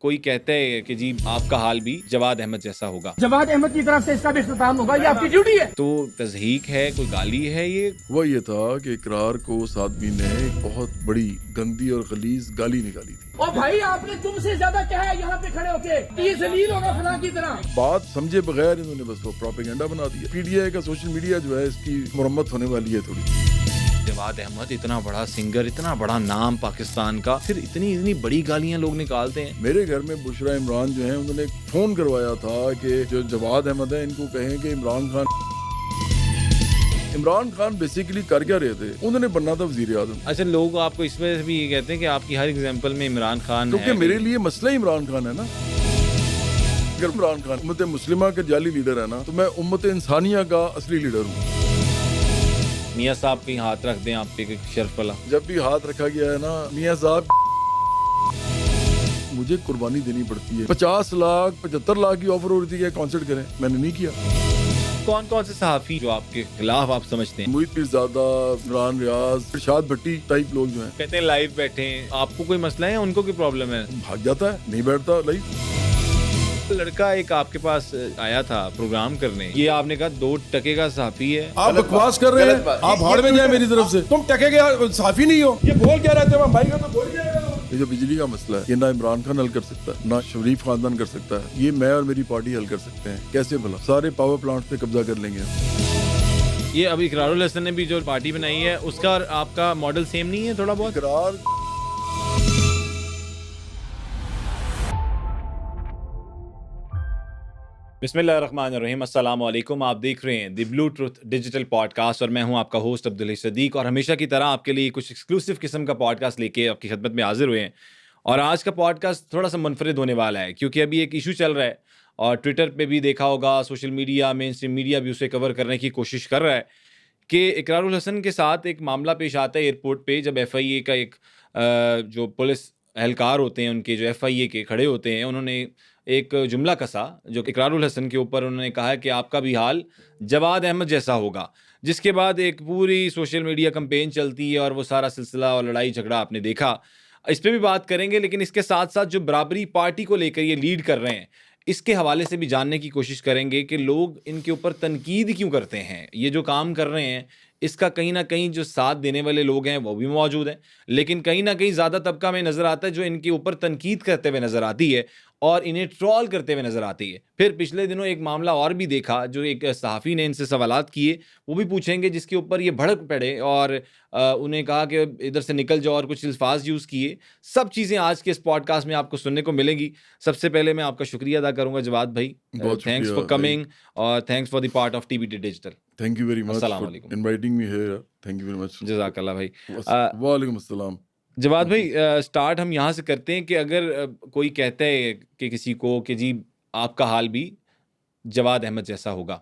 کوئی کہتا ہے کہ جی آپ کا حال بھی جواد احمد جیسا ہوگا، جواد احمد کی طرف سے اس کا بھی اختتام ہوگا، یہ آپ کی ڈیوٹی ہے. تو تضحیق ہے، کوئی گالی ہے یہ؟ وہ یہ تھا کہ اقرار کو اس آدمی نے ایک بہت بڑی گندی اور غلیظ گالی نکالی تھی. اور بھائی آپ نے تم سے زیادہ کیا ہے یہاں پہ کھڑے ہو کے یہ ذلیل ہوگا فلاں کی طرح. بات سمجھے بغیر انہوں نے بس وہ پروپیگنڈا بنا دیا. پی ٹی آئی کا سوشل میڈیا جو ہے اس کی مرمت ہونے والی ہے تھوڑی. جواد احمد اتنا بڑا سنگر، اتنا بڑا نام پاکستان کا، پھر اتنی بڑی گالیاں لوگ نکالتے ہیں. میرے گھر میں بشرا عمران جو ہیں انہوں نے فون کروایا تھا کہ جو جواد احمد ہیں ان کو کہیں کہ عمران خان بیسیکلی کر کیا رہے تھے، انہوں نے بننا تھا وزیر اعظم. اچھا، لوگ آپ کو اس وجہ سے بھی یہ کہتے ہیں کہ آپ کی ہر ایگزامپل میں عمران خان ہے، کیونکہ میرے لیے مسئلہ ہی عمران خان ہے نا. اگر عمران خان امت مسلمہ کا جعلی لیڈر ہے نا تو میں امت انسانیہ کا اصلی لیڈر ہوں. میاں صاحب کہیں ہاتھ رکھ دیں آپ پہ شرف والا. جب بھی ہاتھ رکھا گیا ہے نا میاں صاحب، مجھے قربانی دینی پڑتی ہے. 50 لاکھ 75 لاکھ کی آفر ہو رہی تھی کہ کانسرٹ کریں، میں نے نہیں کیا. کون کون سے صحافی جو آپ کے خلاف آپ سمجھتے ہیں؟ محیط پیرزادہ، عمران ریاض، ارشاد بھٹی ٹائپ لوگ جو ہیں. کہتے ہیں لائیو بیٹھے ہیں، آپ کو کوئی مسئلہ ہے، ان کو کوئی پرابلم ہے؟ بھاگ جاتا ہے، نہیں بیٹھتا لائف. لڑکا ایک آپ کے پاس آیا تھا پروگرام کرنے، یہ آپ نے کہا 2 ٹکے کا صحافی ہے. آپ بکواس کر رہے ہیں، آپ بھاڑ میں جائیں میری طرف سے. تم ٹکے کے صحافی نہیں ہو. یہ بول کیا رہتے ہو بھائی کا تو بول کیا رہے ہو. یہ جو بجلی کا مسئلہ ہے یہ نہ عمران خان حل کر سکتا ہے، نہ شریف خاندان کر سکتا ہے. یہ میں اور میری پارٹی حل کر سکتے ہیں. کیسے بھلا؟ سارے پاور پلانٹ پہ قبضہ کر لیں گے. یہ ابھی اقرار الحسن نے بھی جو پارٹی بنائی ہے اس کا اور آپ کا ماڈل سیم نہیں ہے تھوڑا بہت؟ اقرار بسم اللہ الرحمن الرحیم. السلام علیکم. آپ دیکھ رہے ہیں دی بلو ٹروتھ ڈیجیٹل پوڈ کاسٹ اور میں ہوں آپ کا ہوسٹ عبدالعزیز صدیق، اور ہمیشہ کی طرح آپ کے لیے کچھ ایکسکلوسیو قسم کا پوڈ کاسٹ لے کے آپ کی خدمت میں حاضر ہوئے ہیں. اور آج کا پوڈ کاسٹ تھوڑا سا منفرد ہونے والا ہے کیونکہ ابھی ایک ایشو چل رہا ہے اور ٹویٹر پہ بھی دیکھا ہوگا، سوشل میڈیا، مین اسٹریم میڈیا بھی اسے کور کرنے کی کوشش کر رہا ہے کہ اقرار الحسن کے ساتھ ایک معاملہ پیش آتا ہے ایئرپورٹ پہ، جب ایف آئی اے کا ایک جو پولیس اہلکار ہوتے ہیں ان کے جو ایف آئی اے کے کھڑے ہوتے ہیں، انہوں نے ایک جملہ کسا جو اقرار الحسن کے اوپر انہوں نے کہا کہ آپ کا بھی حال جواد احمد جیسا ہوگا، جس کے بعد ایک پوری سوشل میڈیا کمپین چلتی ہے اور وہ سارا سلسلہ اور لڑائی جھگڑا آپ نے دیکھا. اس پہ بھی بات کریں گے، لیکن اس کے ساتھ ساتھ جو برابری پارٹی کو لے کر یہ لیڈ کر رہے ہیں اس کے حوالے سے بھی جاننے کی کوشش کریں گے کہ لوگ ان کے اوپر تنقید کیوں کرتے ہیں. یہ جو کام کر رہے ہیں اس کا کہیں نہ کہیں جو ساتھ دینے والے لوگ ہیں وہ بھی موجود ہیں، لیکن کہیں نہ کہیں زیادہ طبقہ میں نظر آتا ہے جو ان کے اوپر تنقید کرتے ہوئے نظر آتی ہے اور انہیں ٹرول کرتے ہوئے نظر آتی ہے. پھر پچھلے دنوں ایک معاملہ اور بھی دیکھا جو ایک صحافی نے ان سے سوالات کیے، وہ بھی پوچھیں گے، جس کے اوپر یہ بھڑک پڑے اور انہیں کہا کہ ادھر سے نکل جاؤ اور کچھ الفاظ یوز کیے. سب چیزیں آج کے اس پوڈ کاسٹ میں آپ کو سننے کو ملیں گی. سب سے پہلے میں آپ کا شکریہ ادا کروں گا جواد بھائی، تھینکس فار کمنگ اور thanks for the part of T B T digital. Thank you very much السلام فار علیکم. Inviting me here. Thank you very much. جزاک اللہ بھائی. وعلیکم السلام. جواد بھائی، سٹارٹ ہم یہاں سے کرتے ہیں کہ اگر کوئی کہتا ہے کہ کسی کو کہ جی آپ کا حال بھی جواد احمد جیسا ہوگا،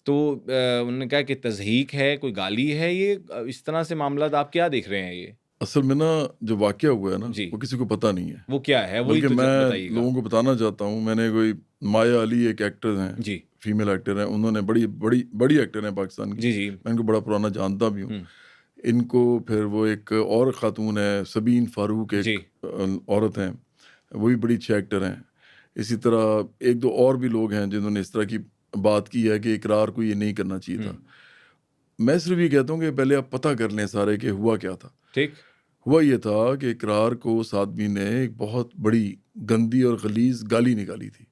تو انہوں نے کہا کہ تضحیق ہے، کوئی گالی ہے، یہ اس طرح سے معاملات آپ کیا دیکھ رہے ہیں؟ یہ اصل میں نا جو واقعہ ہوا ہے نا جی وہ کسی کو پتہ نہیں ہے، وہ کیا ہے وہی بلکہ تو میں بتائیے گا. لوگوں کو بتانا چاہتا ہوں. میں نے کوئی مایا علی ایک ایکٹر ہیں، جی فیمیل ایکٹر ہیں، انہوں نے بڑی ایکٹر ہیں پاکستان کی. جی جی میں ان کو بڑا پرانا جانتا بھی ہوں. ان کو پھر وہ ایک اور خاتون ہے سبین فاروق، جی ایک عورت ہیں، وہ بھی بڑی اچھے ایکٹر ہیں. اسی طرح 1-2 اور بھی لوگ ہیں جنہوں نے اس طرح کی بات کی ہے کہ اقرار کو یہ نہیں کرنا چاہیے تھا. میں صرف یہ کہتا ہوں کہ پہلے آپ پتہ کر لیں سارے کہ ہوا کیا تھا. ٹھیک. ہوا یہ تھا کہ اقرار کو اس آدمی نے ایک بہت بڑی گندی اور غلیظ گالی نکالی تھی.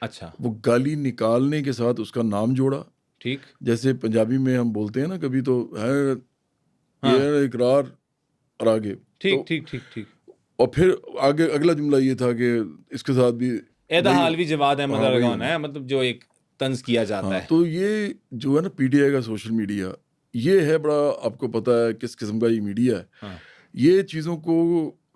اچھا. وہ گالی نکالنے کے ساتھ اس کا نام جوڑا. ٹھیک. جیسے پنجابی میں ہم بولتے ہیں نا کبھی تو ہے یہ اقرار اور آگے. ٹھیک ٹھیک ٹھیک ٹھیک. اور پھر آگے اگلا جملہ یہ تھا کہ اس کے ساتھ بھی ایدہ حال بھی جواد احمد ارغوان ہے، مطلب جو ایک طنز کیا جاتا ہے. تو یہ جو ہے نا پی ٹی آئی کا سوشل میڈیا، یہ ہے بڑا، آپ کو پتہ ہے کس قسم کا یہ میڈیا ہے. یہ چیزوں کو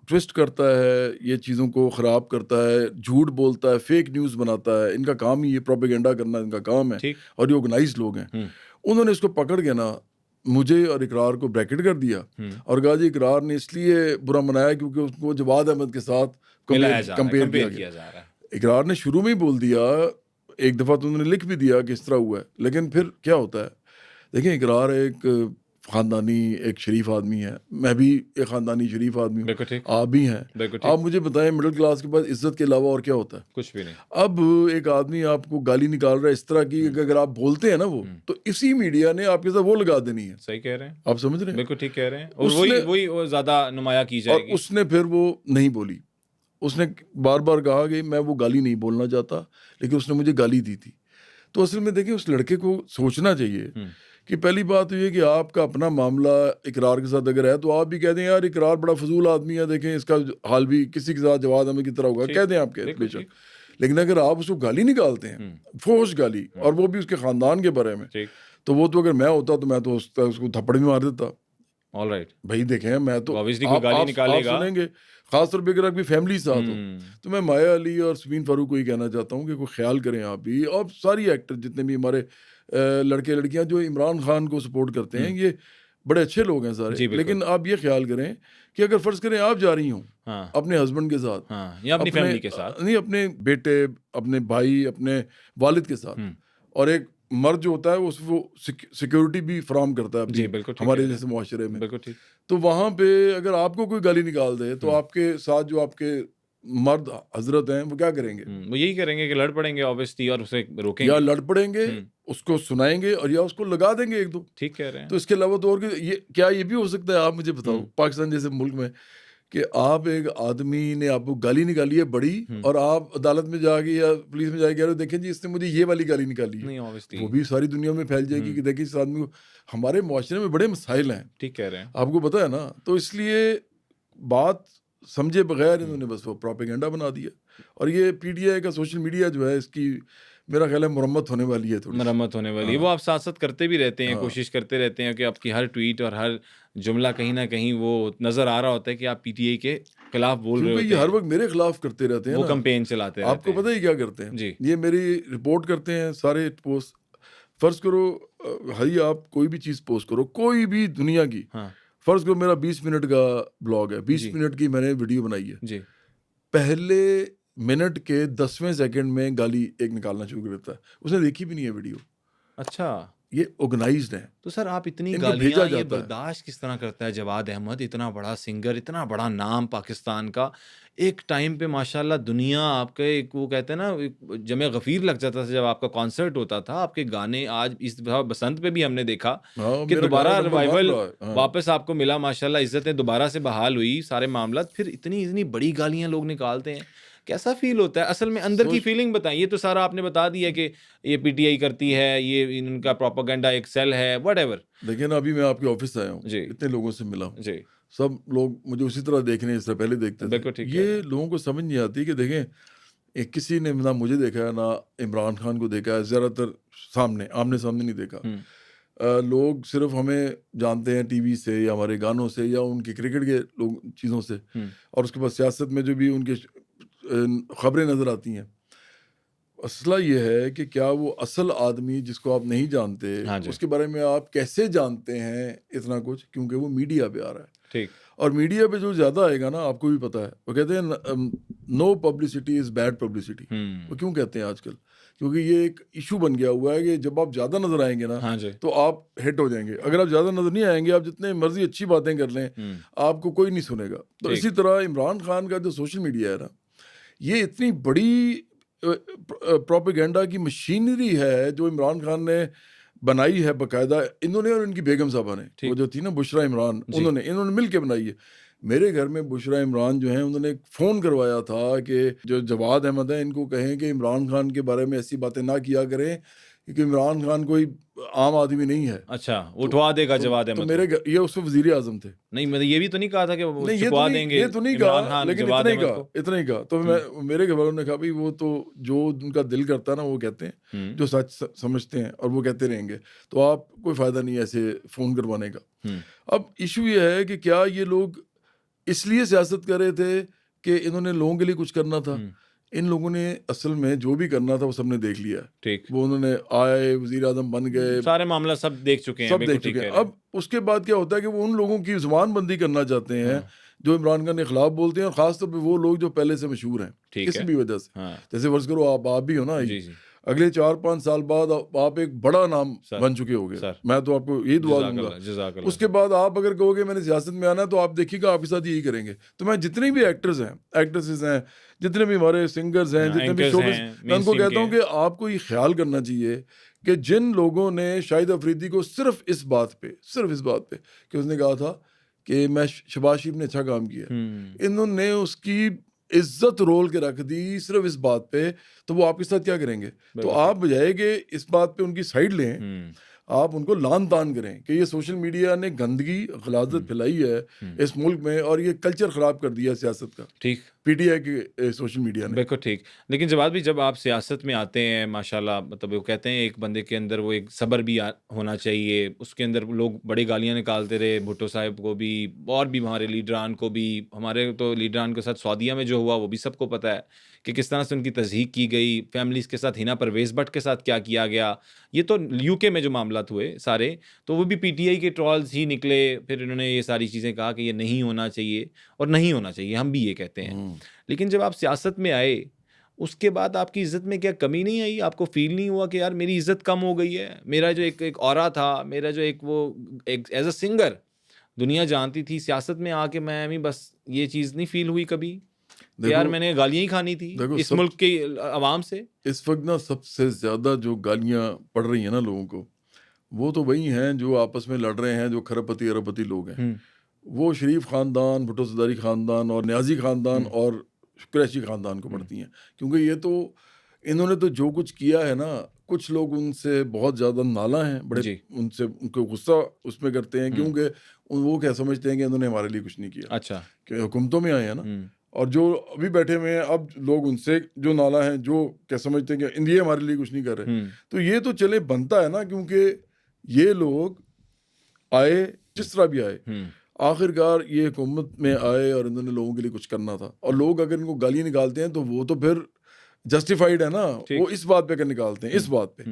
ٹوسٹ کرتا ہے، یہ چیزوں کو خراب کرتا ہے، جھوٹ بولتا ہے، فیک نیوز بناتا ہے. ان کا کام ہی یہ پروپیگنڈا کرنا ان کا کام ہے. اور یہ آرگنائز لوگ ہیں، انہوں نے اس کو پکڑ کے نا مجھے اور اقرار کو بریکٹ کر دیا اور کہا جی اقرار نے اس لیے برا منایا کیونکہ اس کو جواد احمد کے ساتھ کمپیئر کیا جا رہا ہے. اقرار نے شروع میں ہی بول دیا، ایک دفعہ تو انہوں نے لکھ بھی دیا کہ اس طرح ہوا ہے، لیکن پھر کیا ہوتا ہے دیکھیں، اقرار ایک خاندانی ایک شریف آدمی ہے, میں بھی ایک خاندانی شریف آدمی ہوں, بالکل ٹھیک, آپ بھی ہیں. بالکل ٹھیک, آپ مجھے بتائیں مڈل کلاس کے پاس عزت کے علاوہ اور کیا ہوتا ہے؟ کچھ بھی نہیں. اب ایک آدمی آپ کو گالی نکال رہا ہے اس طرح کی کہ اگر آپ بولتے ہیں نا وہ, تو اسی میڈیا نے آپ کے ساتھ وہ لگا دینی ہے. صحیح کہہ رہے ہیں, آپ سمجھ رہے ہیں؟ بالکل ٹھیک کہہ رہے ہیں, اور وہی زیادہ نمایاں کی جائے اور گی. اس نے پھر وہ نہیں بولی, اس نے بار بار کہا کہ میں وہ گالی نہیں بولنا چاہتا, لیکن اس نے مجھے گالی دی تھی. تو اصل میں دیکھیں اس لڑکے کو سوچنا چاہیے کہ پہلی بات تو یہ کہ آپ کا اپنا معاملہ اقرار کے ساتھ اگر ہے تو آپ بھی کہہ دیں یار اقرار بڑا فضول آدمی ہے, دیکھیں اس کا حال بھی کسی کے ساتھ جواد احمد کی طرح ہوگا, کہہ دیں آپ کے بے شک. لیکن اگر آپ اس کو گالی نکالتے ہیں, فوش گالی, اور وہ بھی اس کے خاندان کے بارے میں, تو وہ تو اگر میں ہوتا تو میں تو اس کو تھپڑ بھی مار دیتا. آل رائٹ بھائی دیکھیں میں تو آپ سنیں گے, خاص طور پہ اگر آپ کی فیملی ساتھ ہو, تو میں مایا علی اور سبین فاروق کو یہ کہنا چاہتا ہوں کہ کوئی خیال کریں آپ بھی, اور ساری ایکٹر جتنے بھی ہمارے لڑکے لڑکیاں جو عمران خان کو سپورٹ کرتے ہیں, یہ بڑے اچھے لوگ ہیں سارے, لیکن آپ یہ خیال کریں کہ اگر فرض کریں آپ جا رہی ہوں اپنے ہسبینڈ کے ساتھ, یا اپنی فیملی کے ساتھ, نہیں اپنے بیٹے, اپنے بھائی, اپنے والد کے ساتھ, اور ایک مرد جو ہوتا ہے وہ سیکیورٹی بھی فراہم کرتا ہے ہمارے جیسے معاشرے میں, تو وہاں پہ اگر آپ کو کوئی گالی نکال دے تو آپ کے ساتھ جو آپ کے مرد حضرت ہیں وہ کیا کریں گے؟ وہ یہی کریں گے کہ لڑ پڑیں گے obviously, اور اسے روکیں گے, یا لڑ پڑیں گے, اس کو سنائیں گے, اور یا اس کو لگا دیں گے ایک دو. ٹھیک کہہ رہے ہیں. تو اس کے علاوہ تو اور کیا یہ بھی ہو سکتا ہے؟ آپ مجھے بتاؤ پاکستان جیسے ملک میں کہ آپ ایک آدمی نے آپ کو گالی نکالی ہے بڑی, اور آپ عدالت میں جا کے یا پولیس میں جا کے کہہ رہے ہو دیکھیں جی اس نے مجھے یہ والی گالی نکالی ہے, وہ بھی ساری دنیا میں پھیل جائے گی کہ دیکھیں اس آدمی کو. ہمارے معاشرے میں بڑے مسائل ہیں, ٹھیک کہہ رہے ہیں, آپ کو پتہ ہے نا. تو اس لیے بات سمجھے بغیر انہوں نے بس وہ پروپیگنڈا بنا دیا, اور یہ پی ٹی آئی کا سوشل میڈیا جو ہے اس کی میرا خیال ہے مرمت ہونے والی ہے, تھوڑی مرمت ہونے والی ہے. وہ آپ ساتھ ساتھ کرتے بھی رہتے ہیں, کوشش کرتے رہتے ہیں کہ آپ کی ہر ٹویٹ اور ہر جملہ کہیں نہ کہیں وہ نظر آ رہا ہوتا ہے کہ آپ پی ٹی آئی کے خلاف بول رہے ہوتے ہیں. یہ ہر وقت میرے خلاف کرتے رہتے ہیں, وہ کمپین چلاتے رہتے ہیں. آپ کو پتہ ہی کیا کرتے ہیں جی, یہ میری رپورٹ کرتے ہیں سارے پوسٹ. فرض کرو ہری آپ کوئی بھی چیز پوسٹ کرو, کوئی بھی دنیا کی, فرض کرو میرا 20 منٹ کا بلاگ ہے, 20 منٹ کی میں نے ویڈیو بنائی ہے, جی, پہلے منٹ کے 10ویں سیکنڈ میں گالی ایک نکالنا شروع کر دیتا ہے, اس نے دیکھی بھی نہیں ہے ویڈیو. اچھا, یہ آرگنائزڈ ہے. تو سر آپ اتنی گالیاں یہ برداشت کس طرح کرتا ہے جواد احمد, اتنا بڑا سنگر, اتنا بڑا نام پاکستان کا, ایک ٹائم پہ ماشاءاللہ دنیا آپ کے وہ کہتے ہیں نا جمع غفیر لگ جاتا تھا جب آپ کا کانسرٹ ہوتا تھا, آپ کے گانے. آج اس بسنت پہ بھی ہم نے دیکھا کہ دوبارہ ریوائول واپس آپ کو ملا, ماشاءاللہ عزتیں دوبارہ سے بحال ہوئی, سارے معاملات. پھر اتنی بڑی گالیاں لوگ نکالتے ہیں, کیسا فیل ہوتا ہے اصل میں اندر کی فیلنگ بتائیں. یہ تو سارا آپ نے بتا دیا کہ یہ پی ٹی آئی کرتی ہے, یہ ان کا پروپیگنڈا ایک سیل ہے, وٹ ایور. دیکھیں نا ابھی میں آپ کے آفس آیا ہوں, اتنے لوگوں سے ملا ہوں, جی, سب لوگ مجھے اسی طرح دیکھنے اس سے پہلے دیکھتے تھے. یہ لوگوں کو سمجھ نہیں آتی کہ دیکھیں کسی نے نہ مجھے دیکھا ہے نہ عمران خان کو دیکھا ہے, زیادہ تر آمنے سامنے نہیں دیکھا. لوگ صرف ہمیں جانتے ہیں ٹی وی سے یا ہمارے گانوں سے یا ان کے کرکٹ کے چیزوں سے, اور اس کے بعد سیاست میں جو بھی ان کے خبریں نظر آتی ہیں. مسئلہ یہ ہے کہ کیا وہ اصل آدمی جس کو آپ نہیں جانتے اس کے بارے میں آپ کیسے جانتے ہیں اتنا کچھ, کیونکہ وہ میڈیا پہ آ رہا ہے. ٹھیک, اور میڈیا پہ جو زیادہ آئے گا نا, آپ کو بھی پتہ ہے, وہ کہتے ہیں نو پبلسٹی از بیڈ پبلسٹی. وہ کیوں کہتے ہیں آج کل؟ کیونکہ یہ ایک ایشو بن گیا ہوا ہے کہ جب آپ زیادہ نظر آئیں گے نا تو آپ ہٹ ہو جائیں گے. اگر آپ زیادہ نظر نہیں آئیں گے, آپ جتنے مرضی اچھی باتیں کر لیں, آپ کو کوئی نہیں سنے گا. تو اسی طرح عمران خان کا جو سوشل میڈیا ہے نا, یہ اتنی بڑی پروپیگنڈا کی مشینری ہے جو عمران خان نے بنائی ہے باقاعدہ, انہوں نے اور ان کی بیگم صاحبہ نے, وہ جو تھی نا بشرا عمران, انہوں نے مل کے بنائی ہے. میرے گھر میں بشرا عمران جو ہیں انہوں نے فون کروایا تھا کہ جو جواد احمد ہیں ان کو کہیں کہ عمران خان کے بارے میں ایسی باتیں نہ کیا کریں, کیونکہ عمران خان کوئی عام آدمی نہیں ہے. اچھا, اٹھوا دے گا جواد احمد. تو میرے یہ اس وقت وزیر اعظم تھے. نہیں میں یہ بھی تو نہیں کہا تھا کہ وہ چھپوا دیں گے, یہ تو نہیں کہا, لیکن اتنا ہی کہا. تو میرے گھر والوں نے کہا بھائی وہ تو جو ان کا دل کرتا ہے نا وہ کہتے ہیں, جو سچ سمجھتے ہیں, اور وہ کہتے رہیں گے. تو آپ کوئی فائدہ نہیں ایسے فون کروانے کا. اب ایشو یہ ہے کہ کیا یہ لوگ اس لیے سیاست کر رہے تھے کہ انہوں نے لوگوں کے لیے کچھ کرنا تھا؟ ان لوگوں نے اصل میں جو بھی کرنا تھا وہ سب نے دیکھ لیا. ٹھیک, وہ انہوں نے آئے, وزیر اعظم بن گئے, سارے معاملہ سب دیکھ چکے ہیں. اب اس کے بعد کیا ہوتا ہے کہ وہ ان لوگوں کی زبان بندی کرنا چاہتے ہیں جو عمران خان کے خلاف بولتے ہیں, اور خاص طور پہ وہ لوگ جو پہلے سے مشہور ہیں کسی بھی وجہ سے. جیسے فرض کرو آپ بھی ہو نا, اگلے 4-5 سال بعد آپ ایک بڑا نام بن چکے ہو گے. میں تو آپ کو یہی دعا دوں گا. اس کے بعد آپ اگر کہو گے میں نے سیاست میں آنا ہے تو آپ دیکھیے گا آپ کے ساتھ یہی کریں گے. تو میں جتنے بھی ایکٹرز ہیں, ایکٹریسز ہیں, جتنے بھی ہمارے سنگرز ہیں, جتنے بھی شوبز, میں ان کو کہتا ہوں کہ آپ کو یہ خیال کرنا چاہیے کہ جن لوگوں نے شاہد افریدی کو صرف اس بات پہ کہ اس نے کہا تھا کہ میں شہباز شریف نے اچھا کام کیا, انہوں نے اس کی عزت رول کے رکھ دی صرف اس بات پہ, تو وہ آپ کے ساتھ کیا کریں گے؟ تو آپ بجائے کہ اس بات پہ ان کی سائڈ لیں, آپ ان کو لان تان کریں کہ یہ سوشل میڈیا نے گندگی غلاظت پھیلائی ہے اس ملک میں اور یہ کلچر خراب کر دیا سیاست کا. ٹھیک, پی ٹی آئی کے سوشل میڈیا نے. بالکل ٹھیک. لیکن جب آپ سیاست میں آتے ہیں ماشاءاللہ, مطلب وہ کہتے ہیں ایک بندے کے اندر وہ ایک صبر بھی ہونا چاہیے. اس کے اندر لوگ بڑی گالیاں نکالتے رہے, بھٹو صاحب کو بھی اور بھی ہمارے لیڈران کو بھی. ہمارے تو لیڈران کے ساتھ سعودیہ میں جو ہوا وہ بھی سب کو پتہ ہے کہ کس طرح سے ان کی تضحیک کی گئی. فیملیز کے ساتھ ہنا پرویز بٹ کے ساتھ کیا کیا گیا. یہ تو یو کے میں جو معاملات ہوئے سارے, تو وہ بھی پی ٹی آئی کے ٹرالز ہی نکلے. پھر انہوں نے یہ ساری چیزیں کہا کہ یہ نہیں ہونا چاہیے, اور نہیں ہونا چاہیے, ہم بھی یہ کہتے ہیں. لیکن جب آپ سیاست میں آئے اس کے بعد آپ کی عزت میں کیا کمی نہیں آئی؟ آپ کو فیل نہیں ہوا کہ یار میری عزت کم ہو گئی ہے؟ میرا جو ایک اورا تھا, میرا جو ایک ایز اے سنگر دنیا جانتی تھی, سیاست میں آ کے میں بھی بس یہ چیز نہیں فیل ہوئی کبھی کہ یار میں نے گالیاں ہی کھانی تھی اس ملک کے عوام سے؟ اس وقت نا سب سے زیادہ جو گالیاں پڑ رہی ہیں نا لوگوں کو, وہ تو وہی ہیں جو آپس میں لڑ رہے ہیں, جو کھربپتی اربپتی لوگ ہیں. وہ شریف خاندان, بھٹو زرداری خاندان اور نیازی خاندان اور قریشی خاندان کو پڑھتی ہیں, کیونکہ یہ تو انہوں نے تو جو کچھ کیا ہے نا, کچھ لوگ ان سے بہت زیادہ نالاں ہیں, بڑے ان سے ان کو غصہ اس میں کرتے ہیں, کیونکہ وہ کیا سمجھتے ہیں کہ انہوں نے ہمارے لیے کچھ نہیں کیا. اچھا, کہ حکومتوں میں آئے ہیں نا, اور جو ابھی بیٹھے ہوئے ہیں اب لوگ ان سے جو نالاں ہیں, جو کیا سمجھتے ہیں کہ انڈیا ہمارے لیے کچھ نہیں کر رہے. تو یہ تو چلے بنتا ہے نا, کیونکہ یہ لوگ آئے جس طرح بھی آئے, آخرکار یہ حکومت میں آئے اور انہوں نے لوگوں کے لیے کچھ کرنا تھا. اور لوگ اگر ان کو گالیاں نکالتے ہیں تو وہ تو پھر جسٹیفائڈ ہے نا, وہ اس بات پہ کر نکالتے ہیں, اس بات پہ.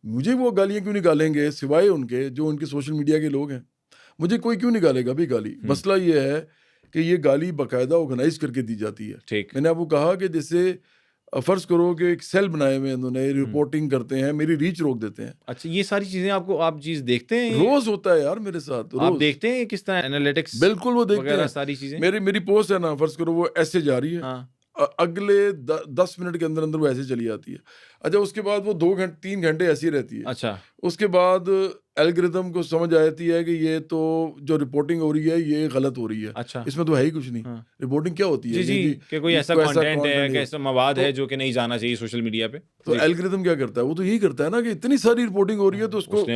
مجھے وہ گالیاں کیوں نکالیں گے سوائے ان کے جو ان کے سوشل میڈیا کے لوگ ہیں؟ مجھے کوئی کیوں نکالے گا بھی گالی؟ مسئلہ یہ ہے کہ یہ گالی باقاعدہ آرگنائز کر کے دی جاتی ہے. میں نے آپ کو کہا کہ جیسے فرض کرو کہ ایک سیل بنائے ہوئے انہوں نے, رپورٹنگ کرتے ہیں, میری ریچ روک دیتے ہیں. اچھا, یہ ساری چیزیں آپ چیز دیکھتے ہیں؟ روز ہوتا ہے یار میرے ساتھ, آپ دیکھتے ہیں کس طرح اینالیٹکس؟ بالکل وہ دیکھتے ہیں ساری چیزیں. میری پوسٹ ہے نا, فرض کرو وہ ایسے جا رہی ہے, اگلے 10 منٹ کے اندر وہ ایسے چلی جاتی ہے. اچھا, اس کے بعد وہ 2-3 گھنٹے ایسی رہتی ہے. اچھا, اس کے بعد الگریدم کو سمجھ آتی ہے کہ یہ تو جو رپورٹنگ ہو رہی ہے یہ غلط ہو رہی ہے. اچھا, اس میں تو ہے ہی کچھ نہیں. رپورٹنگ کیا ہوتی ہے؟ جی, کہ کوئی ایسا کانٹینٹ ہے, کہ ایسا مواد ہے جو کہ نہیں جانا چاہیے سوشل میڈیا پہ. تو الگریدم کیا کرتا ہے؟ وہ تو یہی کرتا ہے نا کہ اتنی ساری رپورٹنگ ہو رہی ہے تو اس کو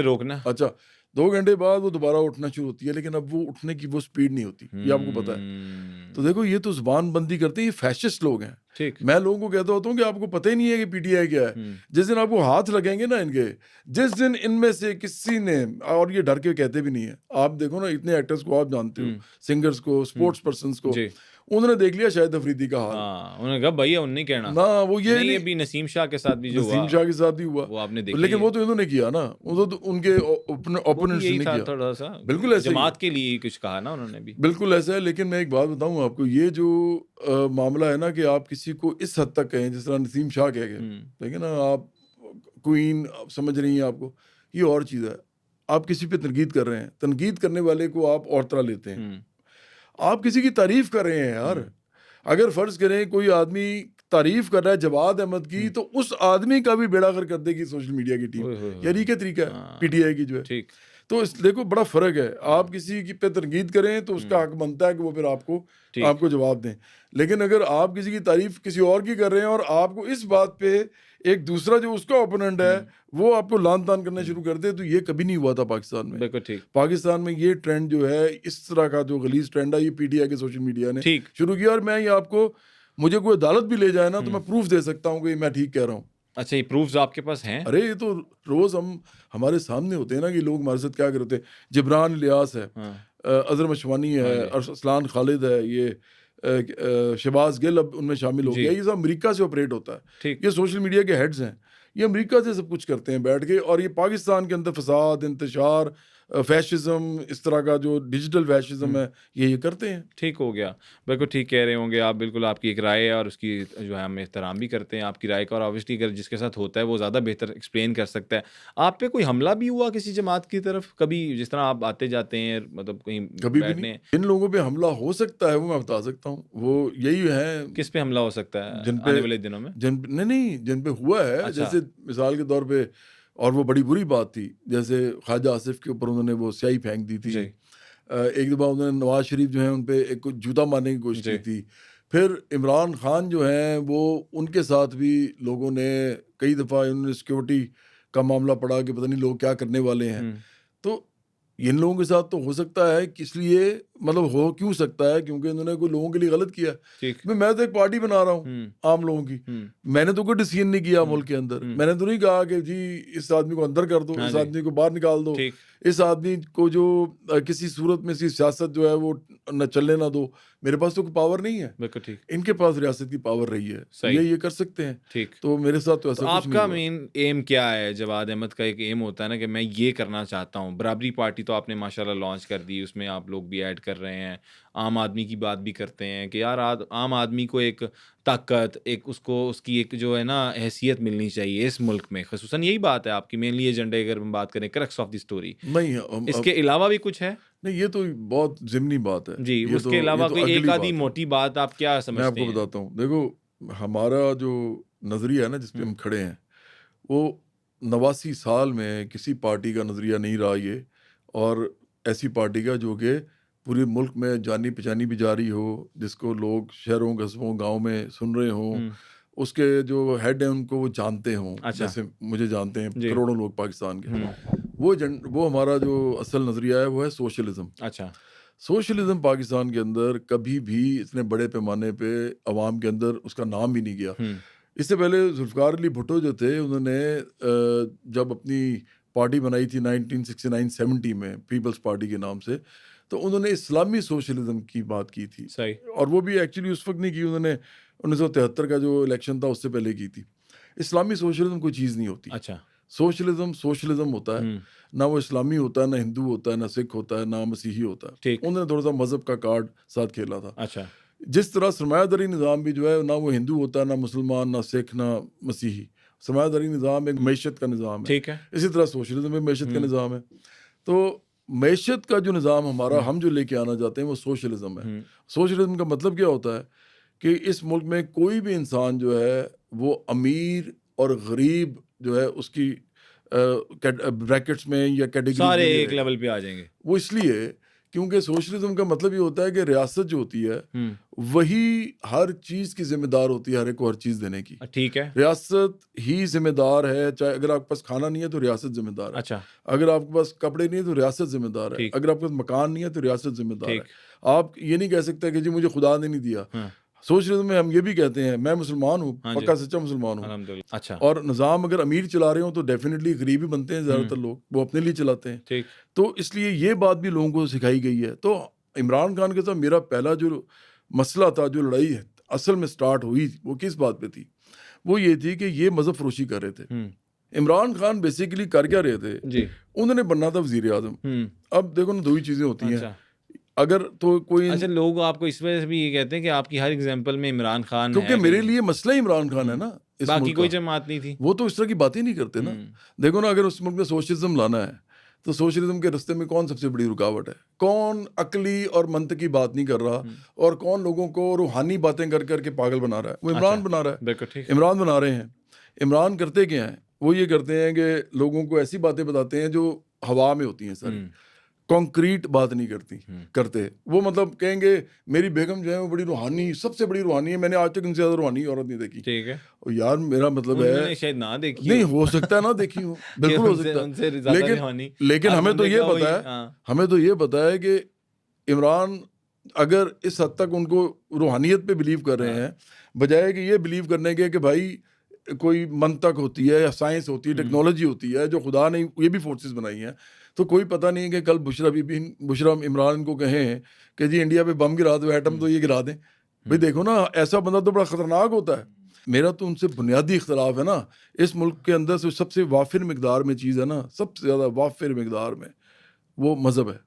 روکنا. اچھا, 2 گھنٹے بعد وہ دوبارہ اٹھنا شروع ہوتی ہے, لیکن اب وہ اٹھنے کی وہ سپیڈ نہیں ہوتی, یہ آپ کو پتا ہے. تو دیکھو یہ تو زبان بندی کرتے ہیں, یہ فیشسٹ لوگ ہیں. میں لوگوں کو کہتا ہوتا ہوں کہ آپ کو پتہ ہی نہیں ہے کہ پی ٹی آئی کیا ہے. جس دن آپ کو ہاتھ لگیں گے نا ان کے, جس دن ان میں سے کسی نے, اور یہ ڈر کے کہتے بھی نہیں ہے, آپ دیکھو نا اتنے ایکٹرز کو آپ جانتے ہو, سنگرز کو, اسپورٹس پرسنز کو, انہوں نے دیکھ لیا شاہد افریدی کا حال. انہوں نے کہا بھائی ان نہیں کہنا نا, وہ یہ نہیں. ابھی نسیم شاہ کے ساتھ بھی جو ہوا, نسیم شاہ کے ساتھ بھی ہوا, وہ آپ نے دیکھا, لیکن وہ تو انہوں نے کیا نا, وہ تو ان کے اوپوننٹس نے کیا. تھوڑا سا بالکل ایسے جماعت کے لیے کچھ کہا نا انہوں نے بھی, بالکل ایسا ہے. لیکن میں ایک بات بتاؤں آپ کو, یہ جو معاملہ ہے نا کہ آپ کسی کو اس حد تک کہیں جس طرح نسیم شاہ کہہ گئے, دیکھیں نا آپ کوئین سمجھ رہی ہیں آپ کو, یہ اور چیز ہے. آپ کسی پہ تنقید کر رہے ہیں, تنقید کرنے والے کو آپ اور طرح لیتے ہیں. آپ کسی کی تعریف کر رہے ہیں یار. اگر فرض کریں کوئی آدمی تعریف کر رہا ہے جواد احمد کی, تو اس آدمی کا بھی بیڑا غرق کر دے گی سوشل میڈیا کی ٹیم. یار یہ کیا طریقہ ہے پی ٹی آئی کی جو ہے. تو دیکھو بڑا فرق ہے, آپ کسی کی پہ تنقید کریں تو اس کا حق بنتا ہے کہ وہ پھر آپ کو جواب دیں. لیکن اگر آپ کسی کی تعریف کسی اور کی کر رہے ہیں اور آپ کو اس بات پہ ایک دوسرا جو اس کا اوپوننٹ ہے وہ آپ کو لان تان کرنا شروع کر دے, تو یہ کبھی نہیں ہوا تھا پاکستان میں. پاکستان میں یہ ٹرینڈ جو ہے, اس طرح کا جو غلیظ ٹرینڈ ہے, یہ پی ٹی آئی کے سوشل میڈیا نے شروع کیا. اور میں یہ آپ کو, مجھے کوئی عدالت بھی لے جائے نا تو میں پروف دے سکتا ہوں کہ میں ٹھیک کہہ رہا ہوں. اچھا, یہ پروفز آپ کے پاس ہیں؟ ارے یہ تو روز ہمارے سامنے ہوتے ہیں نا کہ لوگ ہمارے ساتھ کیا کرتے ہیں. جبران الیاس ہے, اظہر مشوانی ہے, ارسلان خالد ہے, یہ شہباز گل اب ان میں شامل ہو گیا. یہ سب امریکہ سے آپریٹ ہوتا ہے. یہ سوشل میڈیا کے ہیڈز ہیں, یہ امریکہ سے سب کچھ کرتے ہیں بیٹھ کے, اور یہ پاکستان کے اندر فساد, انتشار, فیشزم اس طرح کا جو ڈیجیٹل فیشزم ہے یہ کرتے ہیں. ٹھیک ہو گیا, بالکل ٹھیک کہہ رہے ہوں گے آپ, بالکل آپ کی ایک رائے ہے اور اس کی جو ہے ہم احترام بھی کرتے ہیں آپ کی رائے کا, اور آبویسلی اگر جس کے ساتھ ہوتا ہے وہ زیادہ بہتر ایکسپلین کر سکتا ہے. آپ پہ کوئی حملہ بھی ہوا کسی جماعت کی طرف کبھی, جس طرح آپ آتے جاتے ہیں مطلب کہیں کبھی بھی بیٹھنے؟ نہیں. جن لوگوں پہ حملہ ہو سکتا ہے وہ میں بتا سکتا ہوں, وہ یہی ہے. کس پہ حملہ ہو سکتا ہے جن پہ آنے والے دنوں میں؟ نہیں جن پہ ہوا ہے, جیسے مثال کے طور پہ, اور وہ بڑی بری بات تھی, جیسے خواجہ آصف کے اوپر انہوں نے وہ سیاہی پھینک دی تھی. ایک دفعہ انہوں نے نواز شریف جو ہے ان پہ ایک جوتا مارنے کی کوشش کی تھی. پھر عمران خان جو ہیں وہ ان کے ساتھ بھی لوگوں نے کئی دفعہ انہوں نے سیکورٹی کا معاملہ پڑا کہ پتہ نہیں لوگ کیا کرنے والے ہیں. تو ان لوگوں کے ساتھ تو ہو سکتا ہے, کس لیے مطلب ہو کیوں سکتا ہے, کیونکہ انہوں نے کوئی لوگوں کے لیے غلط کیا. میں تو ایک پارٹی بنا رہا ہوں عام لوگوں کی, میں نے تو کوئی ڈیسیژن نہیں کیا ملک کے اندر. میں نے تو نہیں کہا کہ جی اس آدمی کو اندر کر دو, اس آدمی کو باہر نکال دو, اس آدمی کو جو کسی صورت میں سی سیاست جو ہے وہ نہ چلنے نہ دو. میرے پاس تو کوئی پاور نہیں ہے, بالکل ٹھیک. ان کے پاس ریاست کی پاور رہی ہے, یہ کر سکتے ہیں. ٹھیک. تو میرے ساتھ تو ایسا آپ کا مین ایم کیا ہے؟ جواد احمد کا ایک ایم ہوتا ہے نا کہ میں یہ کرنا چاہتا ہوں. برابری پارٹی تو آپ نے ماشاءاللہ لانچ کر دی, اس میں آپ لوگ بھی ایڈ کر رہے ہیں, عام آدمی کی بات بھی کرتے ہیں کہ یار عام آدمی کو ایک طاقت, ایک اس کو اس کی ایک جو ہے نا حیثیت ملنی چاہیے اس ملک میں. خصوصاً یہی بات ہے آپ کی مینلی ایجنڈے, اگر ہم بات کریں کرکس آف دی اسٹوری. نہیں, اس کے علاوہ بھی کچھ ہے؟ نہیں, یہ تو بہت ضمنی بات ہے جی. اس کے علاوہ کوئی ایک آدھی موٹی بات آپ کیا سمجھتے ہیں؟ میں آپ کو بتاتا ہوں. دیکھو, ہمارا جو نظریہ ہے نا جس پہ ہم کھڑے ہیں, وہ 89 سال میں کسی پارٹی کا نظریہ نہیں رہا یہ, اور ایسی پارٹی کا جو کہ پورے ملک میں جانی پہچانی بھی جاری ہو, جس کو لوگ شہروں قصبوں گاؤں میں سن رہے ہوں, اس کے جو ہیڈ ہیں ان کو وہ جانتے ہوں. جیسے مجھے جانتے ہیں کروڑوں لوگ پاکستان کے. وہ ہمارا جو اصل نظریہ ہے وہ ہے سوشلزم. اچھا. سوشلزم پاکستان کے اندر کبھی بھی اتنے بڑے پیمانے پہ عوام کے اندر اس کا نام بھی نہیں گیا. اس سے پہلے ذوالفقار علی بھٹو جو تھے, انہوں نے جب اپنی پارٹی بنائی تھی 1969-70 میں پیپلز پارٹی کے نام سے, تو انہوں نے اسلامی سوشلزم کی بات کی تھی. اور وہ بھی ایکچولی اس وقت نہیں کی, انہوں نے 1973 کا جو الیکشن تھا اس سے پہلے کی تھی. اسلامی سوشلزم کوئی چیز نہیں ہوتی. اچھا. سوشلزم ہوتا ہے, نہ وہ اسلامی ہوتا ہے, نہ ہندو ہوتا ہے, نہ سکھ ہوتا ہے, نہ مسیحی ہوتا ہے. انہوں نے تھوڑا سا مذہب کا کارڈ ساتھ کھیلا تھا. اچھا. جس طرح سرمایہ داری نظام بھی جو ہے, نہ وہ ہندو ہوتا ہے, نہ مسلمان, نہ سکھ, نہ مسیحی. سرمایہ داری نظام ایک معیشت کا نظام ہے. اسی طرح سوشلزم ایک معیشت کا نظام ہے. تو معیشت کا جو نظام ہمارا ہم جو لے کے آنا چاہتے ہیں وہ سوشلزم ہے. سوشلزم کا مطلب کیا ہوتا ہے کہ اس ملک میں کوئی بھی انسان جو ہے وہ امیر اور غریب جو ہے اس کی بریکٹس میں یا کیٹیگری سارے ایک لیول پہ آ جائیں گے. وہ اس لیے کیونکہ سوشلزم کا مطلب یہ ہوتا ہے کہ ریاست جو ہوتی ہے وہی ہر چیز کی ذمہ دار ہوتی ہے, ہر ایک کو ہر چیز دینے کی. ٹھیک ہے. ریاست ہی ذمہ دار ہے, چاہے اگر آپ کے پاس کھانا نہیں ہے تو ریاست ذمہ دار ہے. اچھا. اگر آپ کے پاس کپڑے نہیں ہے تو ریاست ذمہ دار ہے. اگر آپ کے پاس مکان نہیں ہے تو ریاست ذمہ دار ہے. آپ یہ نہیں کہہ سکتے کہ جی مجھے خدا نے نہیں دیا. سوشلزم میں ہم یہ بھی کہتے ہیں, میں مسلمان ہوں, پکا سچا مسلمان ہوں. اچھا. اور نظام اگر امیر چلا رہے ہوں تو ڈیفینیٹلی غریب ہی بنتے ہیں زیادہ تر لوگ, وہ اپنے لیے چلاتے ہیں. تو اس لیے یہ بات بھی لوگوں کو سکھائی گئی ہے. تو عمران خان کے ساتھ میرا پہلا جو مسئلہ تھا, جو لڑائی اصل میں سٹارٹ ہوئی, وہ کس بات پہ تھی؟ وہ یہ تھی کہ یہ مذہب فروشی کر رہے تھے. عمران خان بیسیکلی کر کیا رہے تھے؟ انہوں نے بننا تھا وزیر اعظم. اب دیکھو نا, دو ہی چیزیں ہوتی ہیں. اگر تو کوئی اچھا, لوگ آپ کو اس وجہ سے بھی یہ کہتے ہیں کہ آپ کی ہر ایگزامپل میں عمران خان, کیونکہ میرے لیے مسئلہ عمران خان ہے نا, باقی کوئی جماعت نہیں تھی. وہ تو اس طرح کی باتیں نہیں کرتے نا. دیکھو نا, اگر اس ملک میں سوشلزم لانا ہے تو سوشلزم کے رستے میں کون سب سے بڑی رکاوٹ ہے؟ کون عقلی اور منطقی بات نہیں کر رہا, اور کون لوگوں کو روحانی باتیں کر کر کے پاگل بنا رہا ہے؟ وہ عمران بنا رہا ہے. عمران بنا رہے ہیں. عمران کرتے کیا ہیں؟ وہ یہ کرتے ہیں کہ لوگوں کو ایسی باتیں بتاتے ہیں جو ہوا میں ہوتی ہیں, ساری کانکریٹ بات نہیں کرتے. وہ مطلب کہیں گے میری بیگم جو ہے وہ بڑی روحانی, سب سے بڑی روحانی ہے, میں نے آج تک ان سے زیادہ روحانی عورت نہیں دیکھی. ٹھیک ہے. اور یار میرا مطلب ہے شاید نہ دیکھی, نہیں ہو سکتا ہے نہ دیکھی ہو, بالکل ہو سکتا ہے, لیکن ہمیں تو یہ پتا ہے کہ عمران اگر اس حد تک ان کو روحانیت پہ بلیو کر رہے ہیں, بجائے کہ یہ بلیو کرنے کے کہ بھائی کوئی منطق ہوتی ہے یا سائنس ہوتی ہے, ٹیکنالوجی ہوتی ہے جو خدا نے یہ بھی فورسز بنائی ہیں. تو کوئی پتہ نہیں کہ کل بشرا عمران کو کہیں کہ جی انڈیا پہ بم گرا دو, ایٹم تو یہ گرا دیں. بھائی دیکھو نا, ایسا بندہ تو بڑا خطرناک ہوتا ہے. میرا تو ان سے بنیادی اختلاف ہے نا, اس ملک کے اندر سے سب سے وافر مقدار میں چیز ہے نا, سب سے زیادہ وافر مقدار میں وہ مذہب ہے.